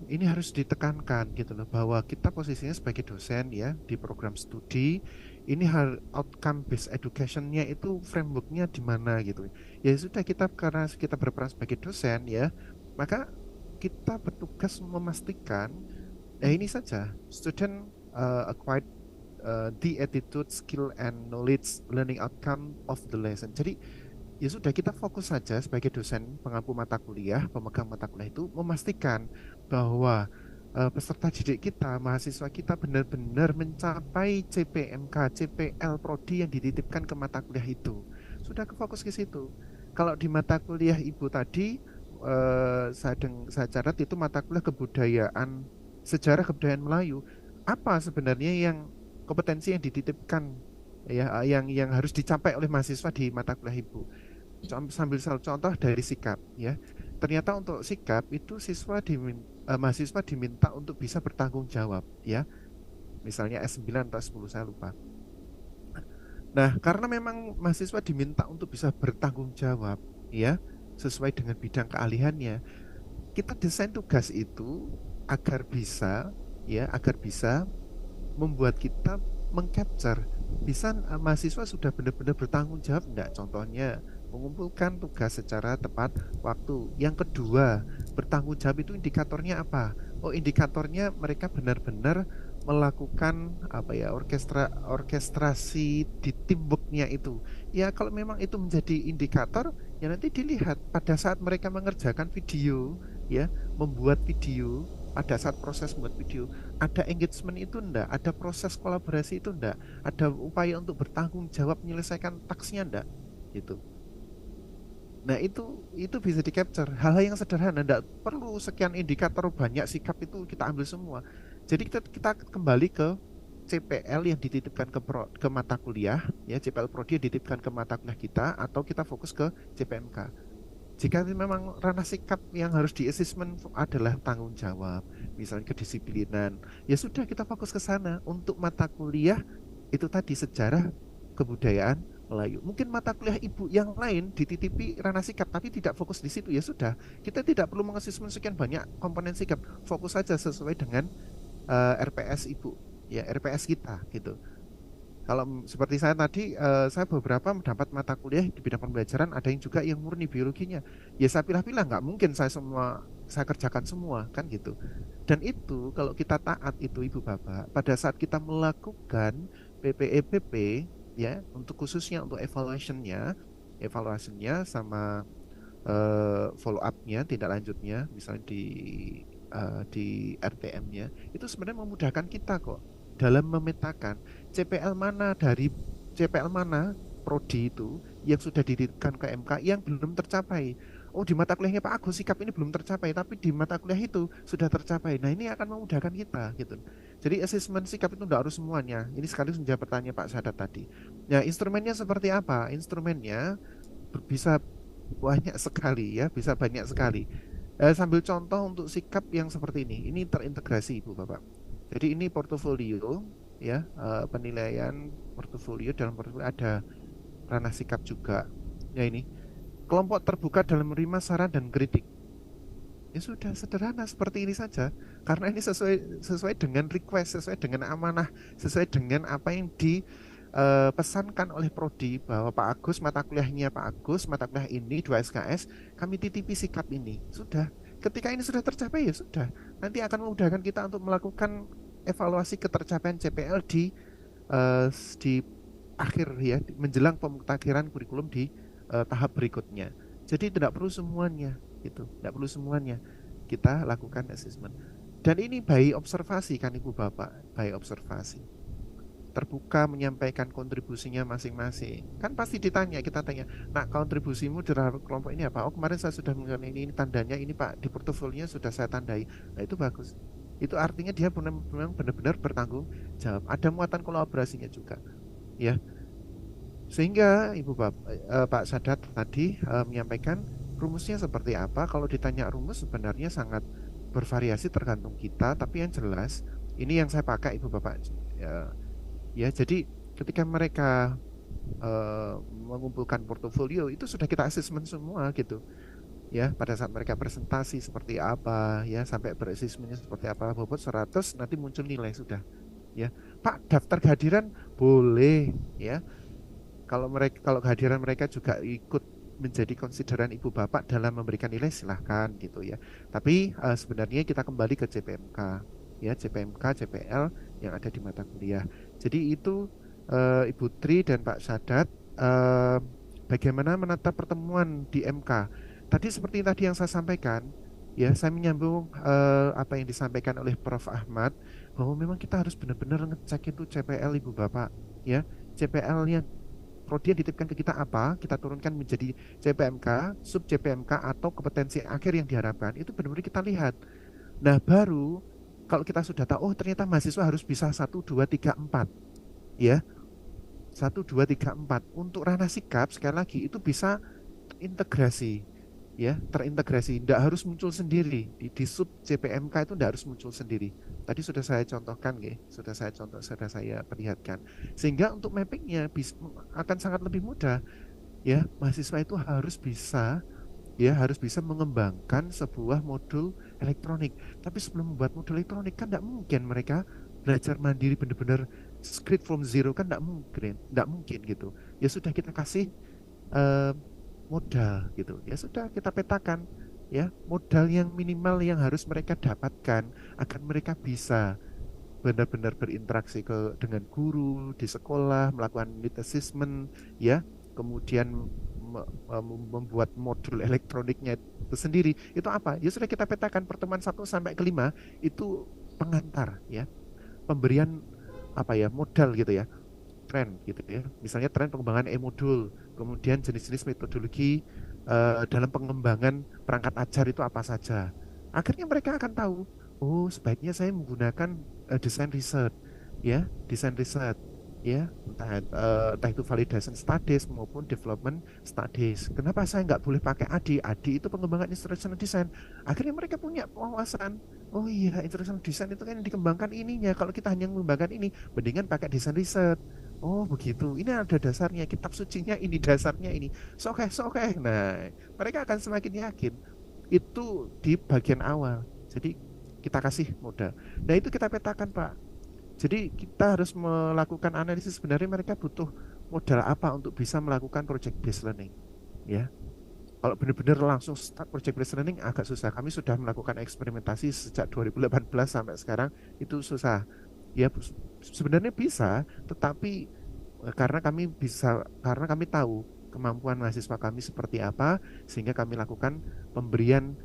Ini harus ditekankan gitu loh, bahwa kita posisinya sebagai dosen ya di program studi ini outcome based education-nya itu framework-nya di mana gitu. Ya sudah, karena kita berperan sebagai dosen ya, maka kita bertugas memastikan ini saja student acquired the attitude, skill and knowledge learning outcome of the lesson. Jadi ya sudah, kita fokus saja sebagai dosen pengampu mata kuliah, pemegang mata kuliah itu memastikan bahwa peserta didik kita, mahasiswa kita benar-benar mencapai CPMK, CPL, prodi yang dititipkan ke mata kuliah itu. Sudah fokus ke situ. Kalau di mata kuliah Ibu tadi, saya catat itu mata kuliah kebudayaan, sejarah kebudayaan Melayu. Apa sebenarnya yang kompetensi yang dititipkan ya, yang harus dicapai oleh mahasiswa di mata kuliah Ibu? Sambil contoh dari sikap ya. Ternyata untuk sikap itu mahasiswa diminta untuk bisa bertanggung jawab ya. Misalnya S9 atau S10 saya lupa. Nah, karena memang mahasiswa diminta untuk bisa bertanggung jawab ya, sesuai dengan bidang keahliannya, kita desain tugas itu agar bisa membuat kita mengcapture bisa mahasiswa sudah benar-benar bertanggung jawab enggak. Contohnya mengumpulkan tugas secara tepat waktu. Yang kedua, bertanggung jawab itu indikatornya apa? Oh, indikatornya mereka benar-benar melakukan orkestrasi di teamworknya itu. Ya, kalau memang itu menjadi indikator, ya nanti dilihat pada saat mereka mengerjakan video, ya, membuat video. Pada saat proses membuat video, ada engagement itu enggak? Ada proses kolaborasi itu enggak? Ada upaya untuk bertanggung jawab menyelesaikan tasknya enggak? Gitu. Nah, itu bisa di-capture. Hal-hal yang sederhana, enggak perlu sekian indikator banyak, sikap itu kita ambil semua. Jadi kita kembali ke CPL yang dititipkan ke mata kuliah, ya, CPL prodi yang dititipkan ke mata kuliah kita, atau kita fokus ke CPMK. Jika memang ranah sikap yang harus di-assessment adalah tanggung jawab, misalnya kedisiplinan, ya sudah, kita fokus ke sana. Untuk mata kuliah itu tadi sejarah kebudayaan Melayu. Mungkin mata kuliah Ibu yang lain dititipi ranah sikap tapi tidak fokus di situ, ya sudah. Kita tidak perlu mengassessment sekian banyak komponen sikap. Fokus saja sesuai dengan RPS Ibu, ya, RPS kita gitu. Kalau seperti saya tadi, saya beberapa mendapat mata kuliah di bidang pembelajaran, ada yang juga yang murni biologinya. Ya saya pilah-pilah, nggak mungkin saya kerjakan semua, kan gitu. Dan itu kalau kita taat itu Ibu Bapak, pada saat kita melakukan PPEPP, ya, untuk khususnya untuk evaluasinya sama follow up-nya, tindak lanjutnya, misalnya di RTM-nya, itu sebenarnya memudahkan kita kok dalam memetakan CPL mana prodi itu yang sudah dititipkan ke MK yang belum tercapai. Oh, di mata kuliahnya Pak Agus sikap ini belum tercapai, tapi di mata kuliah itu sudah tercapai. Nah, ini akan memudahkan kita gitu. Jadi assessment sikap itu tidak harus semuanya. Ini sekaligus menjawab pertanyaan Pak Sadat tadi. Ya, instrumennya seperti apa? Instrumennya bisa banyak sekali ya, bisa banyak sekali. Sambil contoh untuk sikap yang seperti ini terintegrasi Ibu Bapak. Jadi ini portofolio ya, penilaian portofolio. Dalam portofolio ada ranah sikap juga. Ya, ini kelompok terbuka dalam menerima saran dan kritik. Ya sudah, sederhana seperti ini saja. Karena ini sesuai dengan request, sesuai dengan amanah, sesuai dengan apa yang dipesankan oleh Prodi, bahwa Pak Agus, mata kuliahnya Pak Agus, mata kuliah ini 2 SKS, kami titipi sikap ini. Sudah. Ketika ini sudah tercapai ya sudah. Nanti akan memudahkan kita untuk melakukan evaluasi ketercapaian CPL di akhir ya, menjelang pemutakhiran kurikulum di tahap berikutnya. Jadi tidak perlu semuanya gitu, tidak perlu semuanya kita lakukan assessment. Dan ini by observasi kan Ibu Bapak, by observasi. Terbuka menyampaikan kontribusinya masing-masing. Kan pasti ditanya, kita tanya, "Nah, kontribusimu terhadap kelompok ini apa?" "Oh, kemarin saya sudah melakukan ini tandanya ini Pak, di portofolionya sudah saya tandai." Nah, itu bagus. Itu artinya dia memang benar-benar bertanggung jawab. Ada muatan kolaborasinya juga, ya. Sehingga Ibu Pak Sadat tadi menyampaikan rumusnya seperti apa. Kalau ditanya rumus sebenarnya sangat bervariasi tergantung kita, tapi yang jelas ini yang saya pakai Ibu Bapak. Ya, jadi ketika mereka mengumpulkan portofolio itu sudah kita asesmen semua gitu. Ya, pada saat mereka presentasi seperti apa, ya sampai berasesmennya seperti apa, bobot 100 nanti muncul nilai sudah. Ya, Pak, daftar kehadiran boleh, ya. Kalau kehadiran mereka juga ikut menjadi konsideran Ibu Bapak dalam memberikan nilai, silahkan gitu ya. Tapi sebenarnya kita kembali ke CPMK, ya, CPMK, CPL yang ada di mata kuliah. Jadi itu Ibu Tri dan Pak Sadat, bagaimana menata pertemuan di MK. Tadi seperti tadi yang saya sampaikan, ya, saya menyambung apa yang disampaikan oleh Prof. Ahmad, bahwa memang kita harus benar-benar ngecek itu CPL Ibu Bapak, ya. CPL-nya Prodi yang dititipkan ke kita apa, kita turunkan menjadi CPMK, sub CPMK atau kompetensi akhir yang diharapkan, itu benar-benar kita lihat. Nah, baru kalau kita sudah tahu, oh ternyata mahasiswa harus bisa 1, 2, 3, 4, ya. 1, 2, 3, 4. Untuk ranah sikap, sekali lagi, itu bisa integrasi, ya, terintegrasi, tidak harus muncul sendiri di sub CPMK, itu tidak harus muncul sendiri. Tadi sudah saya contohkan, sudah saya perlihatkan, sehingga untuk mappingnya akan sangat lebih mudah, ya. Mahasiswa itu harus bisa mengembangkan sebuah modul elektronik. Tapi sebelum membuat modul elektronik kan tidak mungkin mereka belajar mandiri benar-benar script from zero, kan tidak mungkin gitu. Ya sudah, kita kasih modal gitu, ya sudah kita petakan, ya, modal yang minimal yang harus mereka dapatkan agar mereka bisa benar-benar berinteraksi dengan guru di sekolah, melakukan need assessment, ya, kemudian membuat modul elektroniknya itu sendiri. Itu apa? Ya sudah kita petakan pertemuan 1 sampai ke 5 itu pengantar, ya, pemberian apa ya, modal gitu ya, tren gitu ya. Misalnya tren pengembangan e-modul, kemudian jenis-jenis metodologi dalam pengembangan perangkat ajar itu apa saja. Akhirnya mereka akan tahu, oh sebaiknya saya menggunakan desain riset, ya, desain riset, ya, entah itu validation studies maupun development studies. Kenapa saya nggak boleh pakai ADI? ADI itu pengembangan instructional design. Akhirnya mereka punya wawasan, oh iya, instructional design itu kan yang dikembangkan ininya. Kalau kita hanya mengembangkan ini, mendingan pakai desain riset. Oh begitu, ini ada dasarnya, kitab sucinya ini, dasarnya ini. Oke. Nah, mereka akan semakin yakin. Itu di bagian awal. Jadi kita kasih modal. Nah, itu kita petakan, Pak. Jadi kita harus melakukan analisis sebenarnya mereka butuh modal apa untuk bisa melakukan project based learning, ya. Kalau benar-benar langsung start project based learning agak susah. Kami sudah melakukan eksperimentasi sejak 2018 sampai sekarang, itu susah. Ya, sebenarnya bisa, tetapi karena kami tahu kemampuan mahasiswa kami seperti apa, sehingga kami lakukan pemberian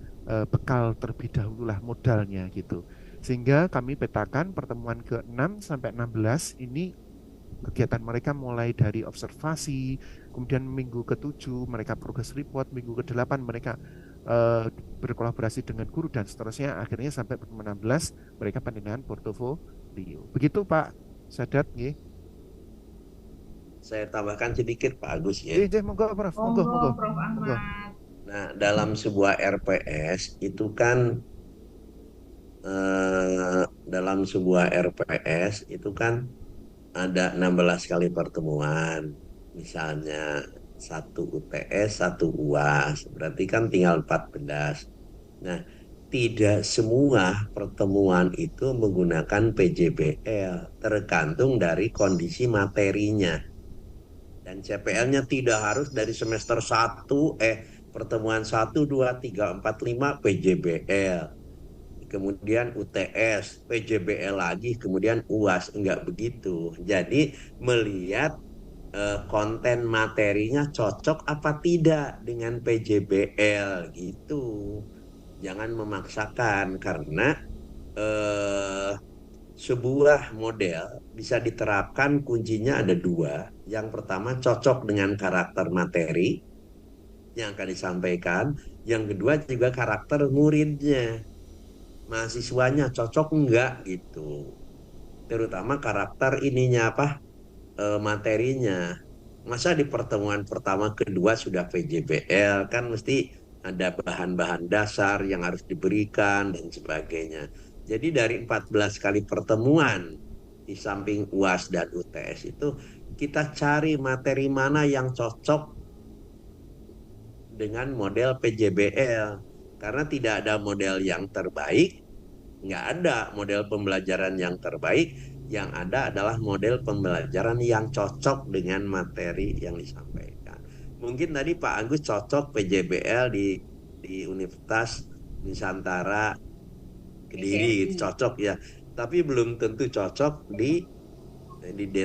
bekal terlebih dahulu lah, modalnya gitu. Sehingga kami petakan pertemuan ke-6 sampai 16 ini kegiatan mereka mulai dari observasi, kemudian minggu ke-7 mereka progress report, minggu ke-8 mereka berkolaborasi dengan guru dan seterusnya, akhirnya sampai pertemuan 16 mereka penilaian portofolio. Begitu Pak Sadat, nggih. Saya tambahkan sedikit Pak Agus ya. Monggo Prof. Monggo, Prof. Ahmad. Nah, dalam sebuah RPS itu kan ada 16 kali pertemuan. Misalnya 1 UTS, 1 UAS, berarti kan tinggal 14. Nah, tidak semua pertemuan itu menggunakan PJBL, tergantung dari kondisi materinya. Dan CPL-nya tidak harus dari semester 1, pertemuan 1, 2, 3, 4, 5 PJBL. Kemudian UTS, PJBL lagi, kemudian UAS. Enggak begitu. Jadi melihat konten materinya cocok apa tidak dengan PJBL gitu. Jangan memaksakan karena eh, sebuah model bisa diterapkan kuncinya ada dua. Yang pertama cocok dengan karakter materi yang akan disampaikan. Yang kedua juga karakter muridnya. Mahasiswanya cocok enggak gitu. Terutama karakter ininya apa? Materinya. Masa di pertemuan pertama kedua sudah PJBL kan mesti ada bahan-bahan dasar yang harus diberikan dan sebagainya. Jadi dari 14 kali pertemuan di samping UAS dan UTS itu kita cari materi mana yang cocok dengan model PJBL. Karena tidak ada model yang terbaik, nggak ada model pembelajaran yang terbaik, yang ada adalah model pembelajaran yang cocok dengan materi yang disampaikan. Mungkin tadi Pak Agus cocok PJBL di Universitas Nusantara Kediri, gitu, cocok ya. Tapi belum tentu cocok di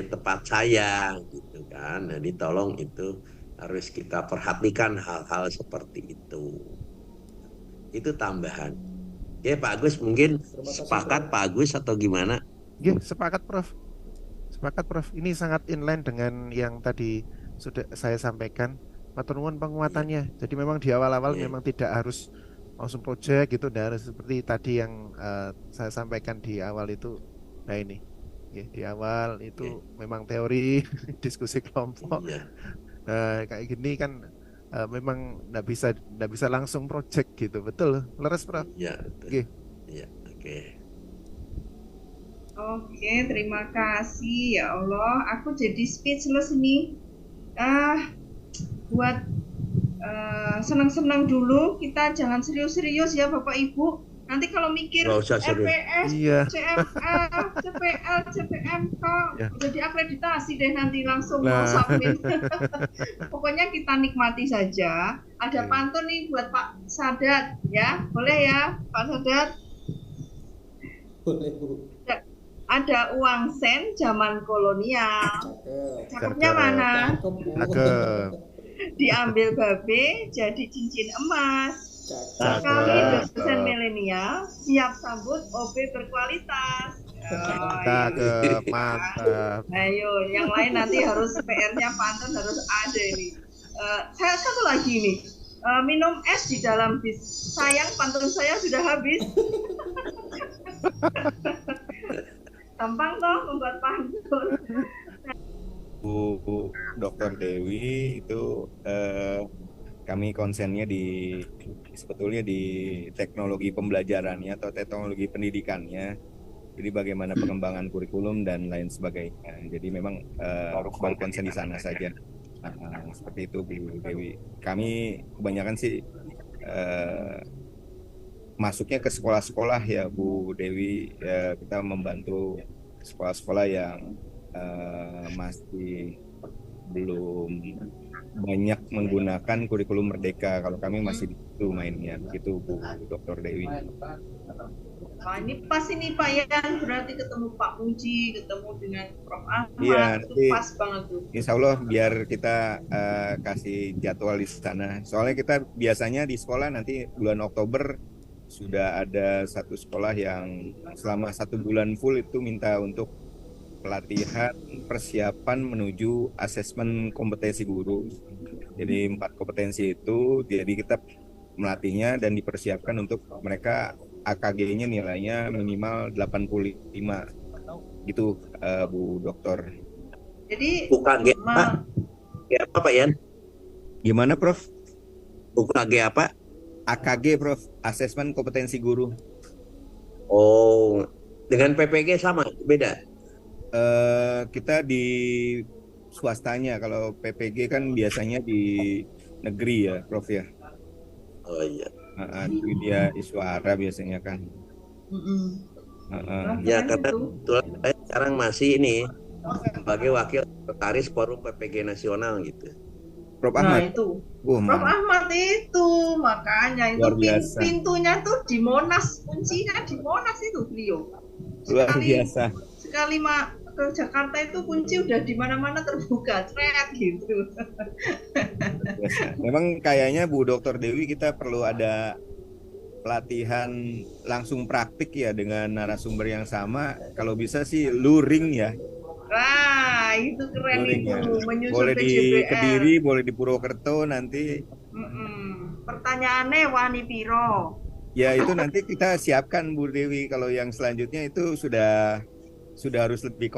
tempat saya gitu kan. Jadi tolong itu harus kita perhatikan hal-hal seperti itu. Itu tambahan. Ya Pak Agus mungkin sepakat Pak Agus atau gimana? Nggih, sepakat Prof. Sepakat Prof. Ini sangat inline dengan yang tadi sudah saya sampaikan. Matur nuwun penguatannya. Jadi memang di awal-awal Iya. memang tidak harus langsung project gitu, tidak harus seperti tadi yang saya sampaikan di awal itu. Nah ini, ya, di awal itu memang teori diskusi kelompok. Iya. Kayak gini kan memang nggak bisa langsung project gitu, betul? Leres Prof. Iya, betul. Nggih. Iya, oke. Oke, terima kasih ya Allah. Aku jadi speechless ini. Buat senang-senang dulu, kita jangan serius-serius ya Bapak Ibu. Nanti kalau mikir Nggak usah serius. RPS, Iya. CFL, CPL, CPMK, Ya. jadi akreditasi deh nanti langsung mau Nah. submit. Pokoknya kita nikmati saja. Ada Oke. pantun nih buat Pak Sadat ya, boleh ya Pak Sadat? Boleh, Bu. Ada uang sen zaman kolonial. Cakepnya Cakep. mana? Cakep, Bu. Cakep. Diambil babe jadi cincin emas. Cakep. Sekali Cakep. dosen milenial siap sambut OB berkualitas. Cakep, mantap. Ayo, yang lain nanti harus PR-nya pantun harus ada ini. Saya satu lagi nih. Minum es di dalam bis. Sayang pantun saya sudah habis. Gampang toh membuat pantun. Bu Dr. Dewi itu kami konsennya sebetulnya di teknologi pembelajarannya atau teknologi pendidikannya. Jadi bagaimana pengembangan kurikulum dan lain sebagainya. Jadi memang baru konsen di sana saja. Seperti itu Bu Dewi. Kami kebanyakan sih masuknya ke sekolah-sekolah ya Bu Dewi. Kita membantu sekolah-sekolah yang masih belum banyak menggunakan kurikulum merdeka. Kalau kami masih di situ mainnya, begitu Bu Dr. Dewi. Nah, ini pas ini Pak Yan, berarti ketemu Pak Puji, ketemu dengan Prof. Ahmad, Iya, itu nanti pas banget tuh. Insya Allah biar kita kasih jadwal di sana. Soalnya kita biasanya di sekolah nanti bulan Oktober sudah ada satu sekolah yang selama 1 bulan full itu minta untuk pelatihan persiapan menuju asesmen kompetensi guru. Jadi 4 kompetensi itu, jadi kita melatihnya dan dipersiapkan untuk mereka AKG-nya nilainya minimal 85 gitu Bu Dokter. Jadi UKG apa? Ya apa Pak Yan? Gimana Prof? UKG apa? AKG Prof, asesmen kompetensi guru. Oh, dengan PPG sama, beda. Kita di swastanya, kalau PPG kan biasanya di negeri ya Prof ya. Oh iya. Widya Iswara biasanya kan. Mm-mm. Wah, Ya, keren karena itu. kebetulan saya sekarang masih ini sebagai wakil sekretaris Forum PPG Nasional gitu. Prof Nah Ahmad, itu wah Prof mantap, Ahmad itu makanya itu luar biasa, pintunya tuh di Monas, kuncinya di Monas itu beliau. luar Sekali biasa. ke Jakarta itu kunci udah di mana-mana terbuka, cret gitu. Biasa. Memang kayaknya Bu Dr. Dewi kita perlu ada pelatihan langsung praktik ya dengan narasumber yang sama. Kalau bisa sih luring ya, Wah, itu keren luring itu ya. menyusun Boleh di PJBL. Kediri, boleh di Purwokerto nanti. Pertanyaannya wani piro? Ya itu nanti kita siapkan Bu Dewi. Kalau yang selanjutnya itu sudah harus lebih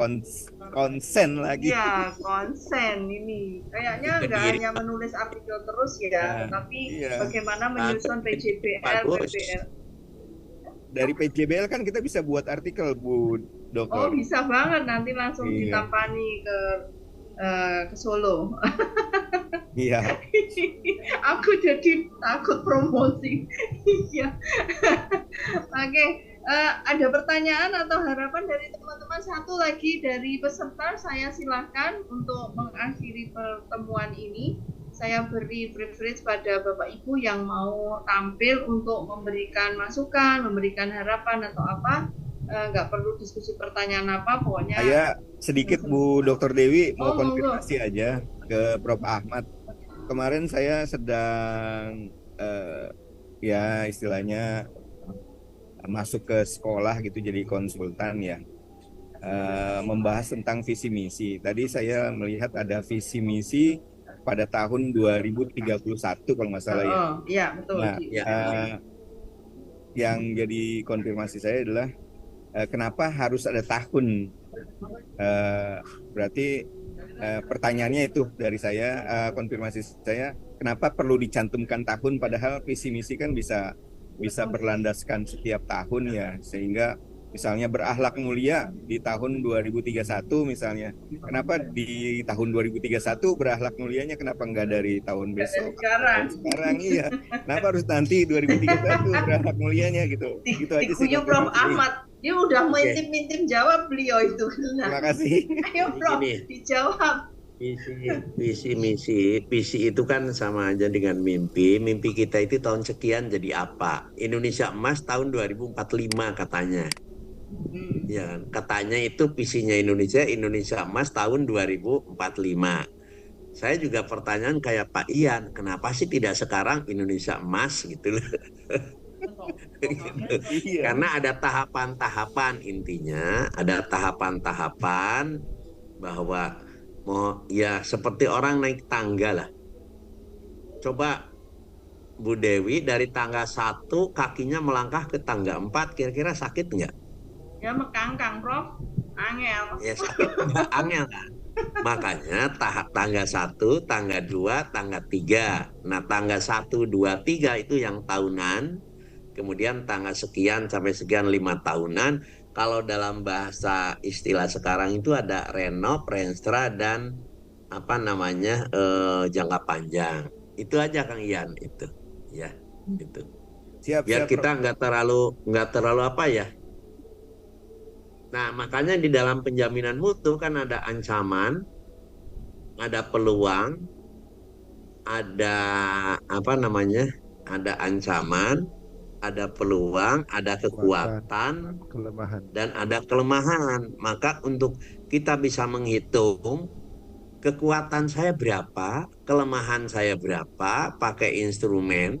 konsen lagi. Iya, konsen ini. Kayaknya nggak Kediri. hanya menulis artikel terus ya, tapi Iya. bagaimana menyusun PJBL, Bagus. PBL. Dari PJBL kan kita bisa buat artikel Bu Oh, Dokter. bisa banget nanti langsung Iya. ditampani ke Solo. Iya. Aku jadi takut promosi. Iya. Oke, ada pertanyaan atau harapan dari teman-teman? Satu lagi dari peserta, saya silakan untuk mengakhiri pertemuan ini. Saya beri privilege pada Bapak Ibu yang mau tampil untuk memberikan masukan, memberikan harapan atau apa. Nggak perlu diskusi pertanyaan apa, pokoknya. Saya sedikit Bu Dr. Dewi mau Oh, konfirmasi aja ke Prof Ahmad. Kemarin saya sedang ya istilahnya masuk ke sekolah gitu jadi konsultan ya, membahas tentang visi misi. Tadi saya melihat ada visi misi pada tahun 2031 kalau nggak salah ya. Iya, betul. Nah, Ya. yang jadi konfirmasi saya adalah kenapa harus ada tahun? Berarti pertanyaannya itu dari saya, konfirmasi saya, kenapa perlu dicantumkan tahun padahal visi misi kan bisa berlandaskan setiap tahun ya, sehingga misalnya berakhlak mulia di tahun 2031 misalnya, kenapa di tahun 2031 berakhlak mulianya, kenapa enggak dari tahun besok? Sekarang iya, kenapa harus nanti 2031 berakhlak mulianya gitu? Gitu aja sih. Dikuyu Prof Ahmad, dia udah mengintip-intip jawab beliau itu. Terima kasih. Ayo Prof, Gini. dijawab. Visi itu kan sama aja dengan mimpi. Mimpi kita itu tahun sekian jadi apa? Indonesia emas tahun 2045 katanya. Ya, katanya itu visinya Indonesia emas tahun 2045. Saya juga pertanyaan kayak Pak Ian, kenapa sih tidak sekarang Indonesia emas gitu loh. Iya. Karena ada tahapan-tahapan, intinya ada tahapan-tahapan bahwa mau ya seperti orang naik tangga lah. Coba Bu Dewi dari tangga 1 kakinya melangkah ke tangga 4, kira-kira sakit nggak? Ya mekangkang Prof, angel. Ya sakit nggak? Angel kan? Makanya tangga 1, tangga 2, tangga 3. Nah tangga 1, 2, 3 itu yang tahunan. Kemudian tangga sekian sampai sekian 5 tahunan. Kalau dalam bahasa istilah sekarang itu ada renov, renstra, dan apa namanya jangka panjang. Itu aja Kang Ian itu, ya itu. Siap, Biar kita nggak terlalu apa ya. Nah makanya di dalam penjaminan mutu kan ada ancaman, ada peluang, ada apa namanya, ada ancaman, ada peluang, ada kekuatan, kelemahan, dan ada kelemahan. Maka untuk kita bisa menghitung kekuatan saya berapa, kelemahan saya berapa, pakai instrumen,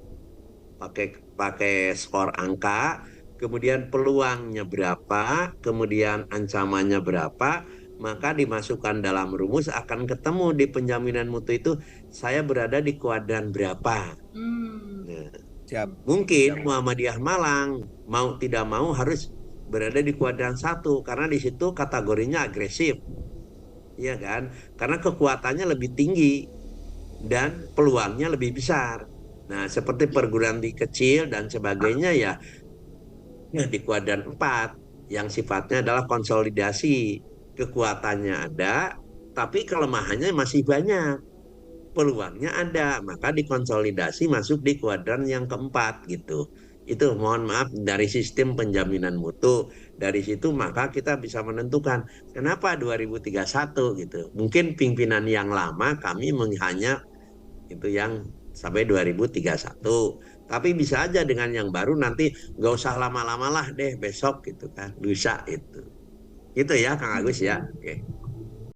pakai skor angka, kemudian peluangnya berapa, kemudian ancamannya berapa, maka dimasukkan dalam rumus akan ketemu di penjaminan mutu itu saya berada di kuadran berapa. Nah, Siap. mungkin Muhammadiyah Malang mau tidak mau harus berada di kuadran 1 karena di situ kategorinya agresif, ya kan? Karena kekuatannya lebih tinggi dan peluangnya lebih besar. Nah, seperti perguruan tinggi kecil dan sebagainya ya di kuadran 4 yang sifatnya adalah konsolidasi, kekuatannya ada, tapi kelemahannya masih banyak. peluangnya ada, maka dikonsolidasi masuk di kuadran yang keempat gitu. Itu mohon maaf dari sistem penjaminan mutu. Dari situ maka kita bisa menentukan kenapa 2031 gitu. Mungkin pimpinan yang lama kami hanya itu yang sampai 2031. Tapi bisa aja dengan yang baru nanti nggak usah lama-lama lah deh besok gitu kan, lusa itu. Itu ya Kang Agus ya. Oke.